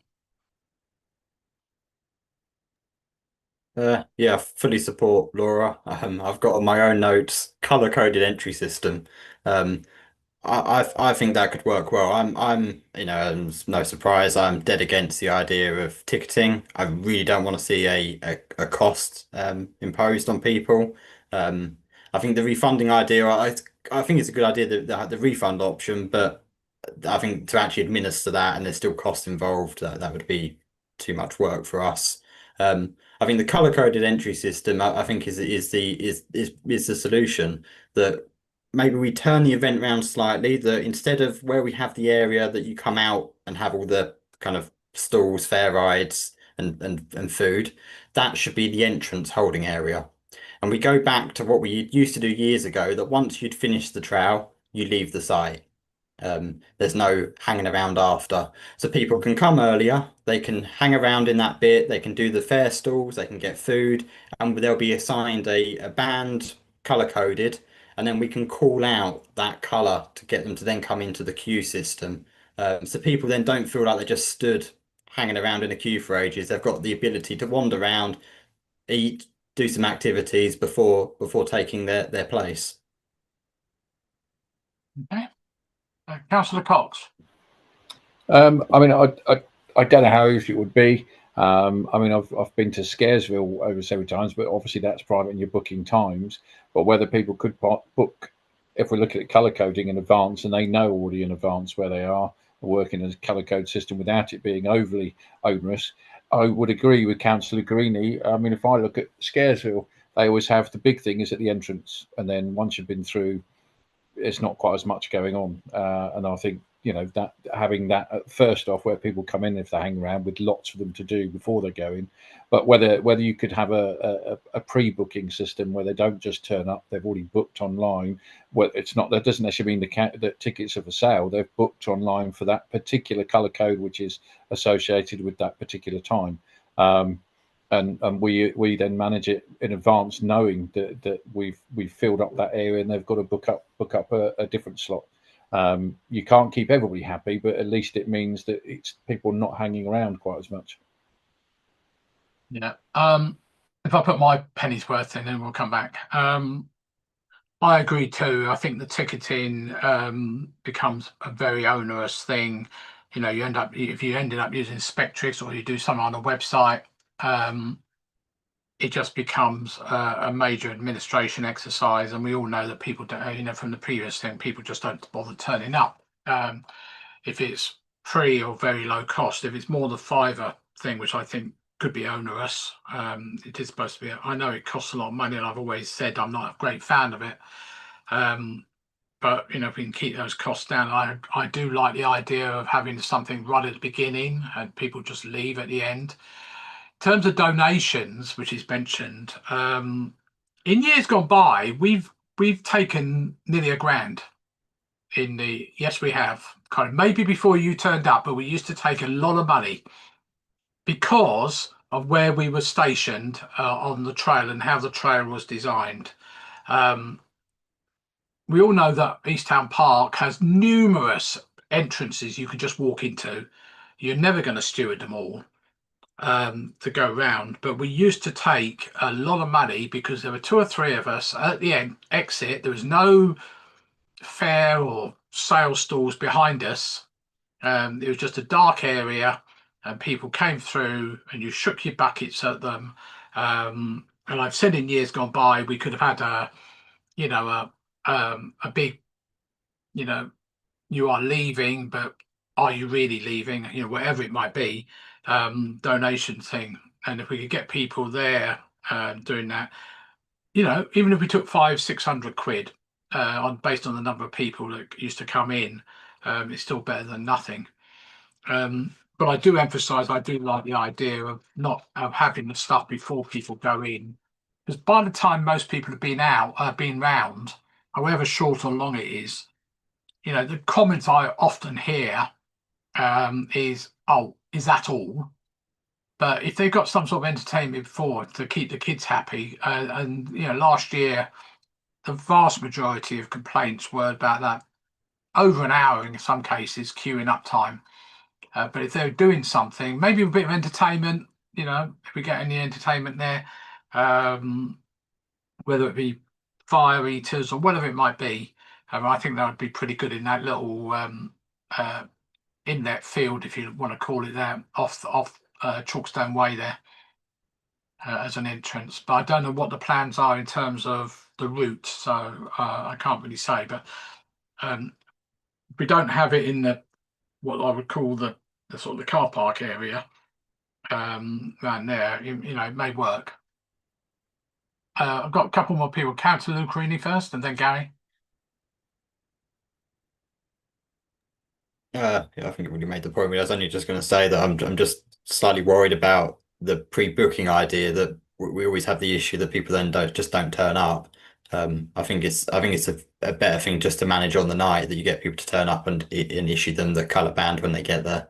Yeah, I fully support Laura. I've got on my own notes color-coded entry system. I think that could work well. I'm and it's no surprise, I'm dead against the idea of ticketing. I really don't want to see a cost imposed on people. I think the refunding idea, I think it's a good idea, the refund option, but I think to actually administer that and there's still costs involved, that would be too much work for us. I think the color-coded entry system, I think is the solution. That maybe we turn the event round slightly, that instead of where we have the area that you come out and have all the kind of stalls, fair rides and food, that should be the entrance holding area. And we go back to what we used to do years ago, that once you'd finished the trail, you leave the site. There's no hanging around after. So people can come earlier, they can hang around in that bit, they can do the fair stalls, they can get food, and they'll be assigned a band color coded, and then we can call out that color to get them to then come into the queue system. So people then don't feel like they just stood hanging around in a queue for ages. They've got the ability to wander around, eat, do some activities before taking their place. Okay. Councillor Cox. I mean, I don't know how easy it would be. I mean, I've been to Scaresville over several times, but obviously that's private and you're booking times. But whether people could book, if we're looking at color coding in advance and they know already in advance where they are, working as a color code system without it being overly onerous, I would agree with Councillor Greeny. I mean, if I look at Scaresville, they always have the big thing is at the entrance, and then once you've been through, it's not quite as much going on. And I think, that having that first off where people come in if they hang around with lots for them to do before they go in, but whether you could have a pre-booking system where they don't just turn up, they've already booked online. Well, it's not, that doesn't necessarily mean that tickets are for sale. They've booked online for that particular color code which is associated with that particular time. And we then manage it in advance, knowing that we've filled up that area and they've got to book up a different slot. You can't keep everybody happy, but at least it means that it's people not hanging around quite as much. Yeah. If I put my penny's worth in, then we'll come back. I agree too. I think the ticketing becomes a very onerous thing. If you ended up using Spectrix or you do something on a website, it just becomes a major administration exercise, and we all know that people don't, from the previous thing, people just don't bother turning up. If it's free or very low cost, if it's more the fiver thing, which I think could be onerous, it is supposed to be. I know it costs a lot of money, and I've always said I'm not a great fan of it. But if we can keep those costs down, I do like the idea of having something right at the beginning and people just leave at the end. In terms of donations, which is mentioned, in years gone by, we've taken nearly £1,000 yes, we have, kind of maybe before you turned up, but we used to take a lot of money because of where we were stationed on the trail and how the trail was designed. We all know that Easttown Park has numerous entrances you can just walk into. You're never going to steward them all to go round, but we used to take a lot of money because there were 2 or 3 of us at the exit. There was no fair or sale stalls behind us. It was just a dark area, and people came through, and you shook your buckets at them. And I've said in years gone by, we could have had a big, you are leaving, but are you really leaving? Whatever it might be, donation thing. And if we could get people there doing that, even if we took 500-600 quid based on the number of people that used to come in, it's still better than nothing. But I do emphasize, I do like the idea of not having the stuff before people go in, because by the time most people have been round, however short or long it is, the comment I often hear is, "Oh, is that all?" But if they've got some sort of entertainment before to keep the kids happy, and last year the vast majority of complaints were about that, over an hour in some cases, queuing up time. But if they're doing something, maybe a bit of entertainment, if we get any entertainment there, whether it be fire eaters or whatever it might be, I think that would be pretty good in that little inlet field, if you want to call it that, off Chalkstone Way there, as an entrance. But I don't know what the plans are in terms of the route, so I can't really say. But we don't have it in what I would call the sort of the car park area around there. It may work. I've got a couple more people. Councillor Lucrini first, and then Gary. Yeah, I think it really made the point. I was only just going to say that I'm just slightly worried about the pre-booking idea, that we always have the issue that people then don't turn up. I think it's a better thing just to manage on the night, that you get people to turn up and issue them the colour band when they get there.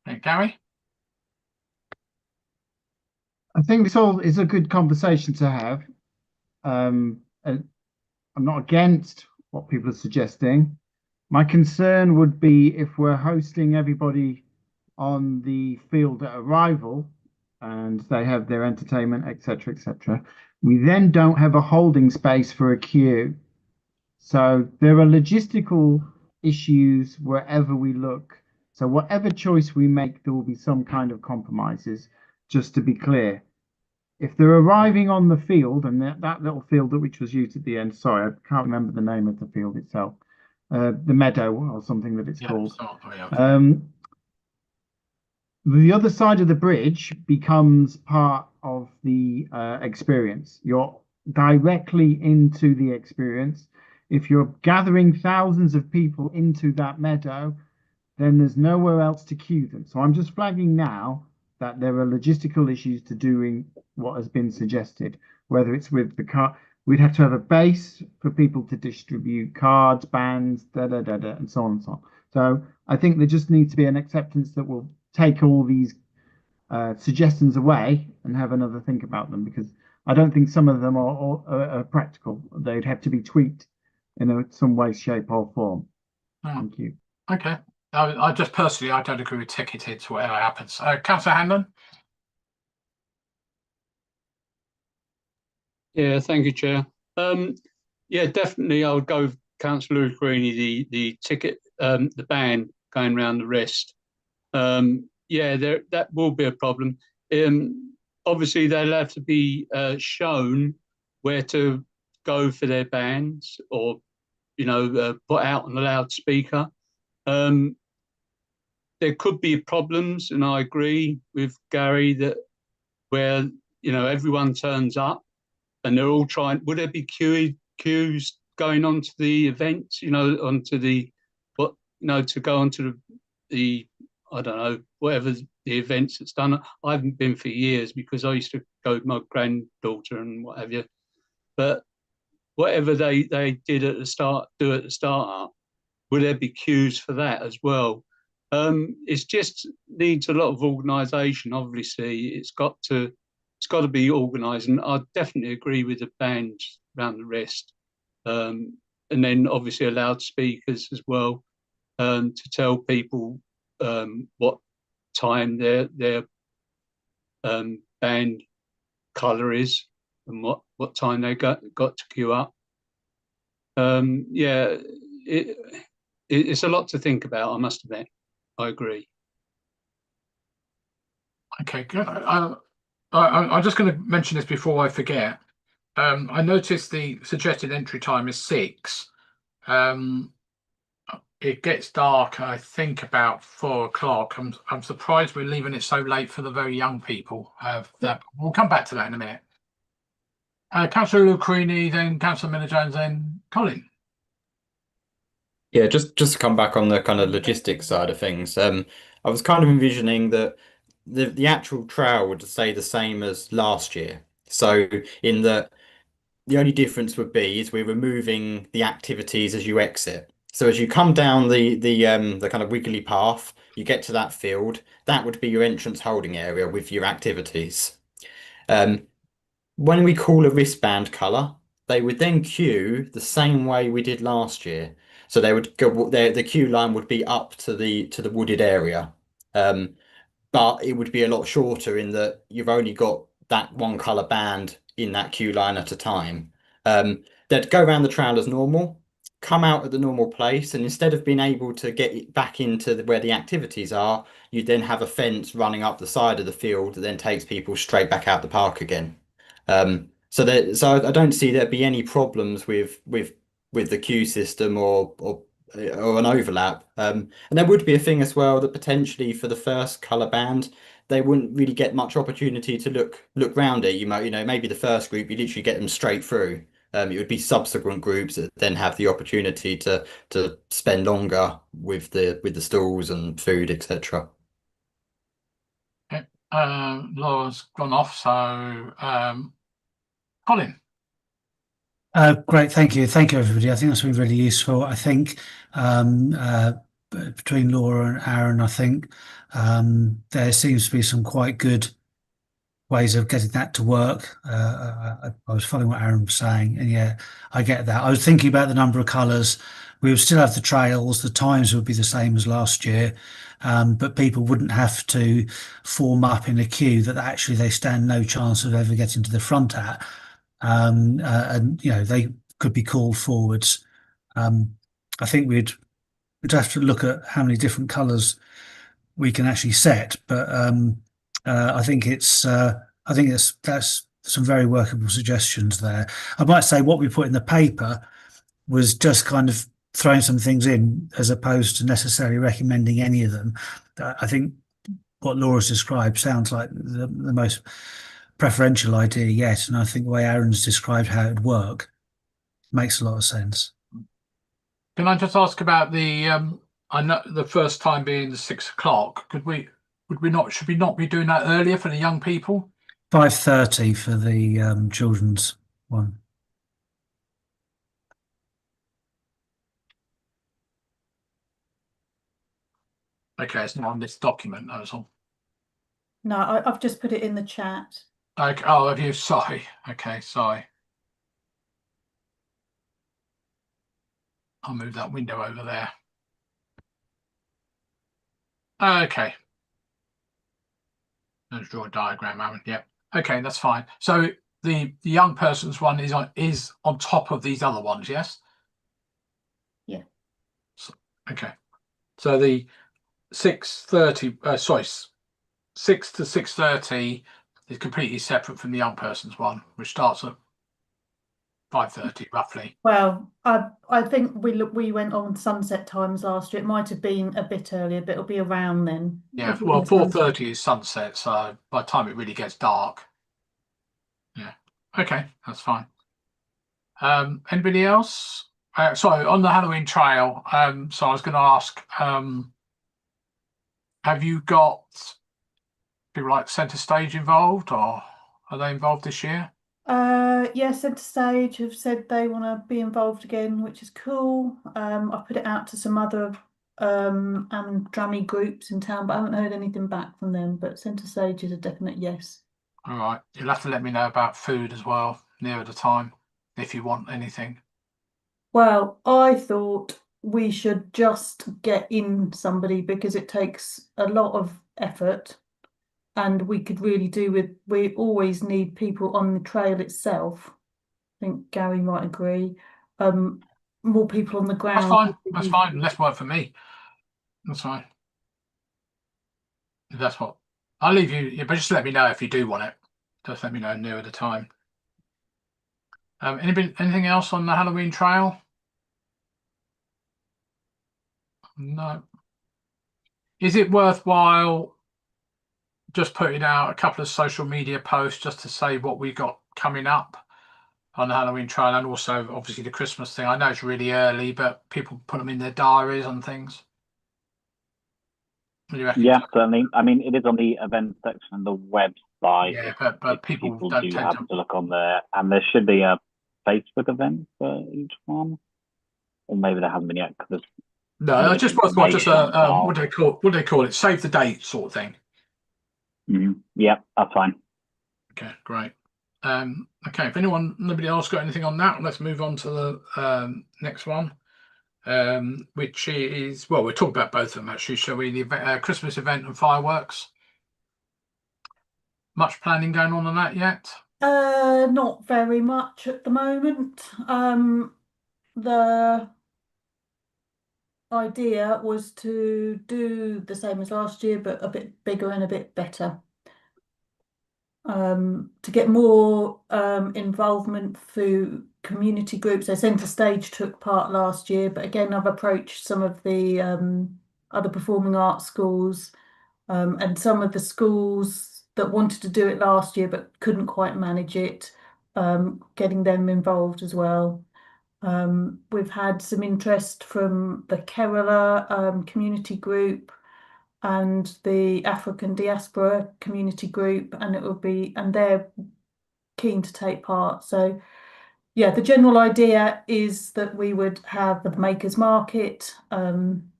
Hey, Gary? I think this all is a good conversation to have. I'm not against what people are suggesting. My concern would be if we're hosting everybody on the field at arrival and they have their entertainment, etc., etc. We then don't have a holding space for a queue. So there are logistical issues wherever we look. So whatever choice we make, there will be some kind of compromises, just to be clear. If they're arriving on the field, and that little field which was used at the end, sorry, I can't remember the name of the field itself, the meadow or something that it's called. The other side of the bridge becomes part of the experience. You're directly into the experience. If you're gathering thousands of people into that meadow, then there's nowhere else to queue them. So I'm just flagging now that there are logistical issues to doing what has been suggested, whether it's with the car. We'd have to have a base for people to distribute cards, bands, and so on and so on. So I think there just needs to be an acceptance that will take all these suggestions away and have another think about them, because I don't think some of them are practical. They'd have to be tweaked in some way, shape, or form. Thank you. Okay. I just personally, I don't agree with ticketed to whatever happens. Councillor Hanlon? Yeah, thank you, Chair. Yeah, definitely I would go with Councillor Lucrini, the ticket, the ban going around the rest. Yeah, that will be a problem. Obviously, they'll have to be shown where to go for their bands, or put out on the loudspeaker. There could be problems, and I agree with Gary that where everyone turns up and they're all trying. Would there be queues going on to the events? Onto the to go onto the I don't know, whatever the events that's done. I haven't been for years because I used to go with my granddaughter and what have you. But whatever they did at the start, up, would there be queues for that as well? It's just needs a lot of organisation. Obviously, it's got to be organised, and I definitely agree with the band around the rest. And then obviously allowed speakers as well, to tell people what time their band colour is and what time they got to queue up. Yeah, it's a lot to think about, I must admit. I agree. Okay, good. I'm just going to mention this before I forget. I noticed the suggested entry time is 6. It gets dark, I think, about 4 o'clock. I'm surprised we're leaving it so late for the very young people. We'll come back to that in a minute. Councillor Lucrini, then Councillor Miller-Jones, then Colin. Yeah, just to come back on the kind of logistics side of things. I was kind of envisioning that the actual trail would stay the same as last year. So in the only difference would be is we're removing the activities as you exit. So as you come down the kind of wiggly path, you get to that field, that would be your entrance holding area with your activities. When we call a wristband color, they would then queue the same way we did last year. So they would go the queue line would be up to the wooded area. But it would be a lot shorter in that you've only got that one color band in that queue line at a time. They'd go around the trail as normal, come out at the normal place, and instead of being able to get it back into where the activities are, you then have a fence running up the side of the field that then takes people straight back out the park again. So I don't see there'd be any problems with the queue system or an overlap. And there would be a thing as well that potentially for the first color band, they wouldn't really get much opportunity to look round it. Maybe the first group, you literally get them straight through. It would be subsequent groups that then have the opportunity to spend longer with the stalls and food, etc. Laura's gone off, so Colin. Great, thank you, everybody. I think that's been really useful. I think between Laura and Aaron, I think there seems to be some quite good ways of getting that to work. I was following what Aaron was saying, and yeah, I get that. I was thinking about the number of colours. We would still have the trails. The times would be the same as last year, but people wouldn't have to form up in a queue that actually they stand no chance of ever getting to the front at. And they could be called forwards. I think we'd have to look at how many different colours we can actually set, but I think that's some very workable suggestions there. I might say what we put in the paper was just kind of throwing some things in as opposed to necessarily recommending any of them. I think what Laura's described sounds like the most preferential idea yet, and I think the way Aaron's described how it'd work makes a lot of sense. Can I just ask about I know the first time being the 6 o'clock. Should we not be doing that earlier for the young people? 5:30 for the children's one. Okay, it's not on this document, that was all. No, I've just put it in the chat. Okay. Oh, have you? Sorry. Okay, sorry. I'll move that window over there. Okay. Let's draw a diagram, Aaron. Yep. Okay, that's fine. So the young person's one is on top of these other ones, yes? Yeah. Okay. So the 6:30, 6 to 6:30 is completely separate from the young person's one, which starts at 5:30 roughly. Well, I think we went on sunset times last year. It might have been a bit earlier, but it'll be around then. Yeah, well, 4:30 is sunset, so by the time it really gets dark. Yeah. Okay, that's fine. Anybody else? Sorry, on the Halloween trail. So I was going to ask, have you got people like Centre Stage involved, or are they involved this year? Yeah, Centre Stage have said they want to be involved again, which is cool. I put it out to some other and drummy groups in town, but I haven't heard anything back from them. But Centre Stage is a definite yes. All right, you'll have to let me know about food as well nearer the time if you want anything. Well, I thought we should just get in somebody because it takes a lot of effort, and we could really do with. We always need people on the trail itself. I think Gary might agree. More people on the ground. That's fine. That's fine. Less work for me. That's fine. If that's what I'll leave you. But just let me know if you do want it. Just let me know nearer the time. Anything else on the Halloween trail? No. Is it worthwhile just putting out a couple of social media posts just to say what we got coming up on the Halloween trail, and also obviously the Christmas thing? I know it's really early, but people put them in their diaries and things. What do you reckon? Yeah, certainly. I mean, it is on the event section of the website. by Yeah, if but people don't do tend happen to. to look on there. And there should be a Facebook event for each one, or maybe there hasn't been yet because No, I just was just what do they call it? Save the date sort of thing. Yeah, that's fine. Okay, great. Okay, if nobody else got anything on that, let's move on to the next one, which is, well, we'll talk about both of them actually, shall we? The Christmas event and fireworks. Much planning going on that yet? Not very much at the moment. The idea was to do the same as last year, but a bit bigger and a bit better. To get more involvement through community groups. So Centre Stage took part last year, but again, I've approached some of the other performing arts schools and some of the schools that wanted to do it last year but couldn't quite manage it, getting them involved as well. We've had some interest from the Kerala community group and the African diaspora community group, and they're keen to take part. So yeah, the general idea is that we would have the makers market on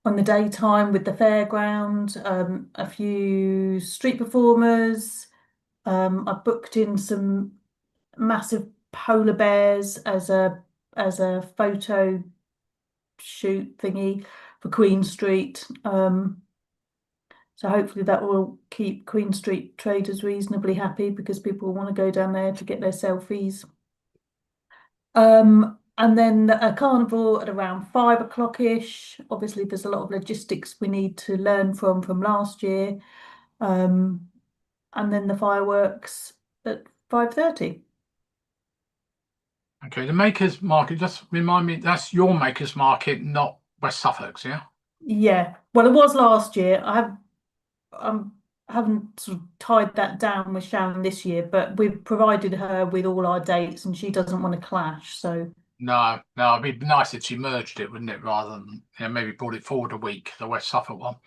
the daytime with the fairground, a few street performers. I've booked in some massive polar bears as a photo shoot thingy for Queen Street. So hopefully that will keep Queen Street traders reasonably happy because people want to go down there to get their selfies. And then a carnival at around 5 o'clock-ish. Obviously, there's a lot of logistics we need to learn from last year. And then the fireworks at 5:30. Okay, the Makers Market, just remind me, that's your Makers Market, not West Suffolk's, yeah? Yeah, well, it was last year. Haven't sort of tied that down with Sharon this year, but we've provided her with all our dates and she doesn't want to clash. So No, it'd be nice if she merged it, wouldn't it? Rather than maybe brought it forward a week, the West Suffolk one.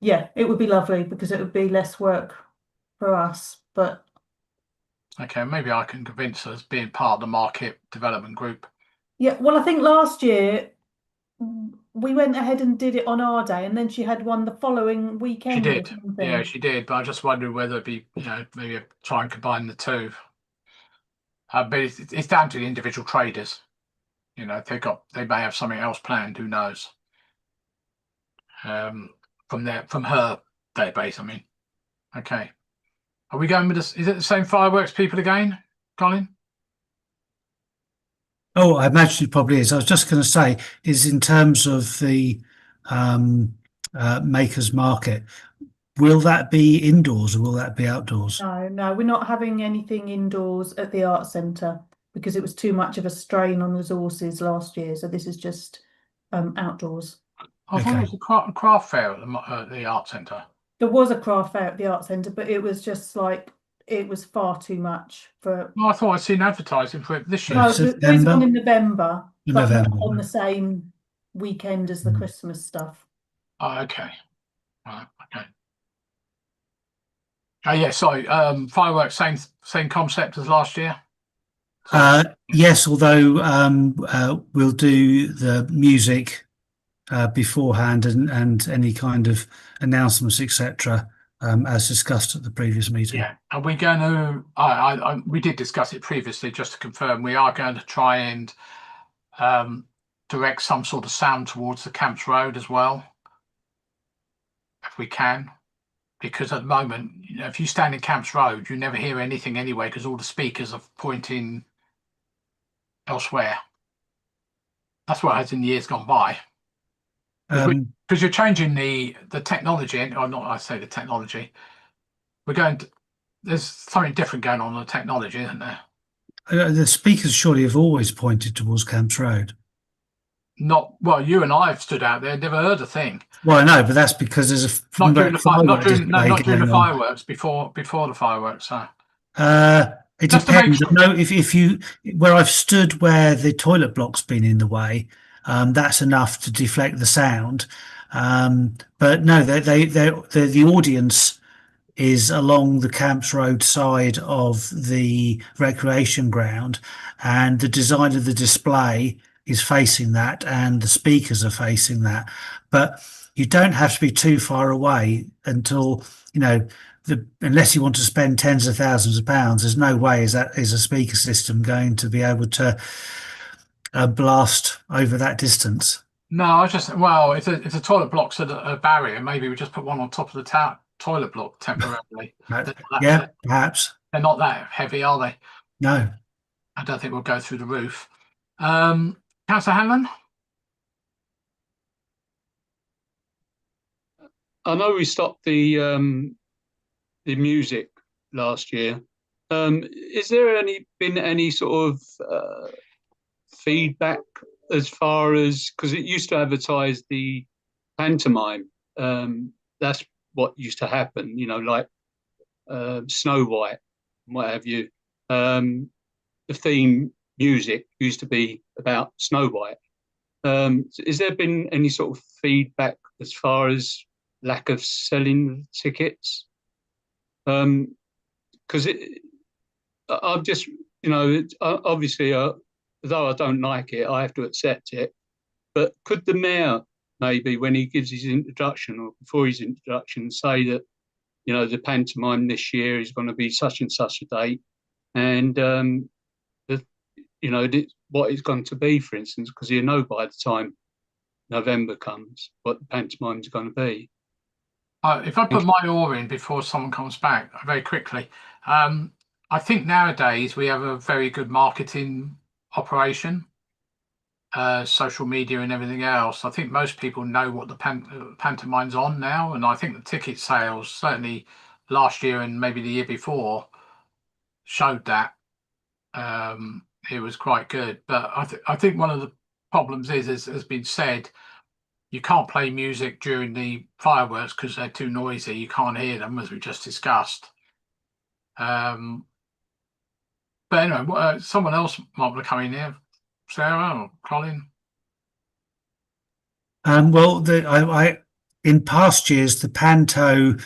yeah, it would be lovely because it would be less work for us. But okay, maybe I can convince her as being part of the market development group. yeah, well, I think last year we went ahead and did it on our day, and then she had one the following weekend. She did, yeah, she did. But I just wondered whether it'd be, maybe try and combine the two. But it's down to the individual traders. They may have something else planned. Who knows? From her database, I mean. Okay. Are we going with this? Is it the same fireworks people again, Colin? Oh, I imagine it probably is. I was just going to say, is in terms of the makers market, will that be indoors or will that be outdoors? No, we're not having anything indoors at the art centre because it was too much of a strain on resources last year. So this is just outdoors. I thought it was a craft fair at the art centre. There was a craft fair at the art centre, but it was just like it was far too much for. Well, I thought I'd seen advertising for it this year. No, there is one in November, but November. not on the same weekend as the Christmas stuff. Oh, okay. Right, okay. Oh yeah, sorry. Fireworks, same concept as last year. Yes, although we'll do the music beforehand and any kind of announcements, etc., as discussed at the previous meeting. Yeah, and we're going to. We did discuss it previously, just to confirm. We are going to try and direct some sort of sound towards the Camps Road as well, if we can. Because at the moment, if you stand in Camps Road, you never hear anything anyway, because all the speakers are pointing elsewhere. That's what it has in years gone by. Because you're changing the technology, or not, I say the technology. There's something different going on in the technology, isn't there? The speakers surely have always pointed towards Camps Road. Not well. You and I have stood out there, never heard a thing. Well, I know, but that's because there's a not during the fireworks. Before the fireworks. So. It depends. No, if you where I've stood where the toilet block's been in the way, that's enough to deflect the sound. But no, the audience is along the Camps Road side of the recreation ground, and the design of the display is facing that, and the speakers are facing that. But you don't have to be too far away until, you know, unless you want to spend tens of thousands of pounds, there's no way is a speaker system going to be able to blast over that distance. No, I just, well, if the toilet block's a barrier, maybe we just put one on top of the toilet block temporarily. Yeah, perhaps. They're not that heavy, are they? No. I don't think we'll go through the roof. Councillor Hanlon? I know we stopped the music last year. Is there been any sort of feedback as far as, because it used to advertise the pantomime? That's what used to happen, you know, like Snow White and what have you. The theme music used to be about Snow White. Has there been any sort of feedback as far as lack of selling tickets? Because I've just, you know, obviously, though I don't like it, I have to accept it. But could the mayor maybe, when he gives his introduction or before his introduction, say that, you know, the pantomime this year is going to be such and such a date, and you know, what it's going to be, for instance, because you know by the time November comes what the pantomime is going to be. If I put my oar in before someone comes back very quickly, I think nowadays we have a very good marketing operation, social media and everything else. I think most people know what the pantomime's on now, and I think the ticket sales, certainly last year and maybe the year before, showed that it was quite good. But I think one of the problems is, as has been said, you can't play music during the fireworks because they're too noisy. You can't hear them, as we just discussed. But anyway, someone else might want to come in here, Sarah or Colin. Well, in past years, the panto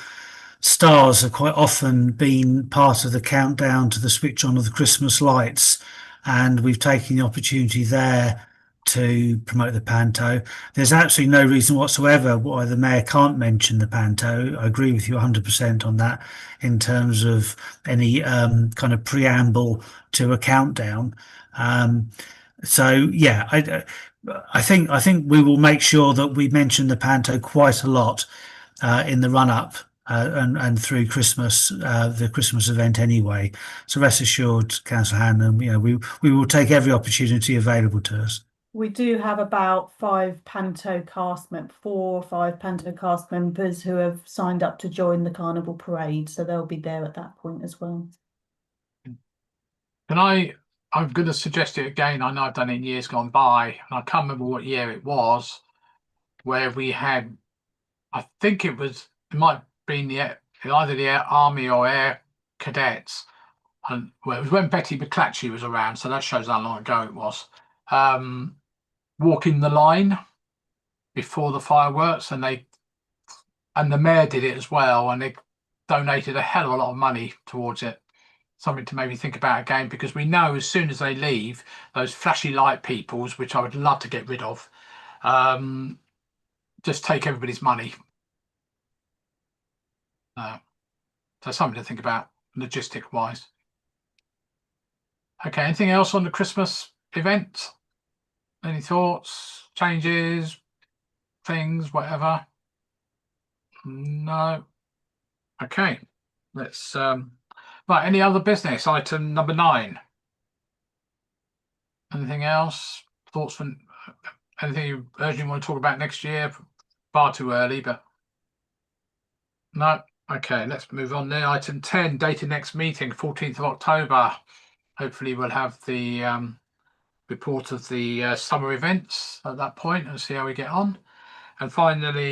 stars have quite often been part of the countdown to the switch on of the Christmas lights, and we've taken the opportunity there to promote the panto. There's absolutely no reason whatsoever why the mayor can't mention the panto. I agree with you 100% on that in terms of any kind of preamble to a countdown. So yeah, I think we will make sure that we mention the panto quite a lot in the run up and through Christmas, the Christmas event anyway. So rest assured, Councillor Hanlon, you know, we will take every opportunity available to us. We do have about 4 or 5 panto cast members who have signed up to join the Carnival Parade, so they'll be there at that point as well. I'm going to suggest it again. I know I've done it in years gone by, and I can't remember what year it was, where we had, I think it might have been either the Army or Air Cadets, and well, it was when Betty McClatchy was around, so that shows how long ago it was. Walking the line before the fireworks, and the mayor did it as well, and they donated a hell of a lot of money towards it. Something to maybe think about again, because we know as soon as they leave, those flashy light peoples, which I would love to get rid of, just take everybody's money. So something to think about logistic wise. Okay, anything else on the Christmas event? Any thoughts, changes, things, whatever? No. Okay, let's right, any other business? Item number 9. Anything else? Thoughts from anything you urgently want to talk about next year? Far too early, but no. Okay, let's move on there. Item 10, dated next meeting, 14th of October. Hopefully we'll have the report of the summer events at that point and see how we get on. And finally,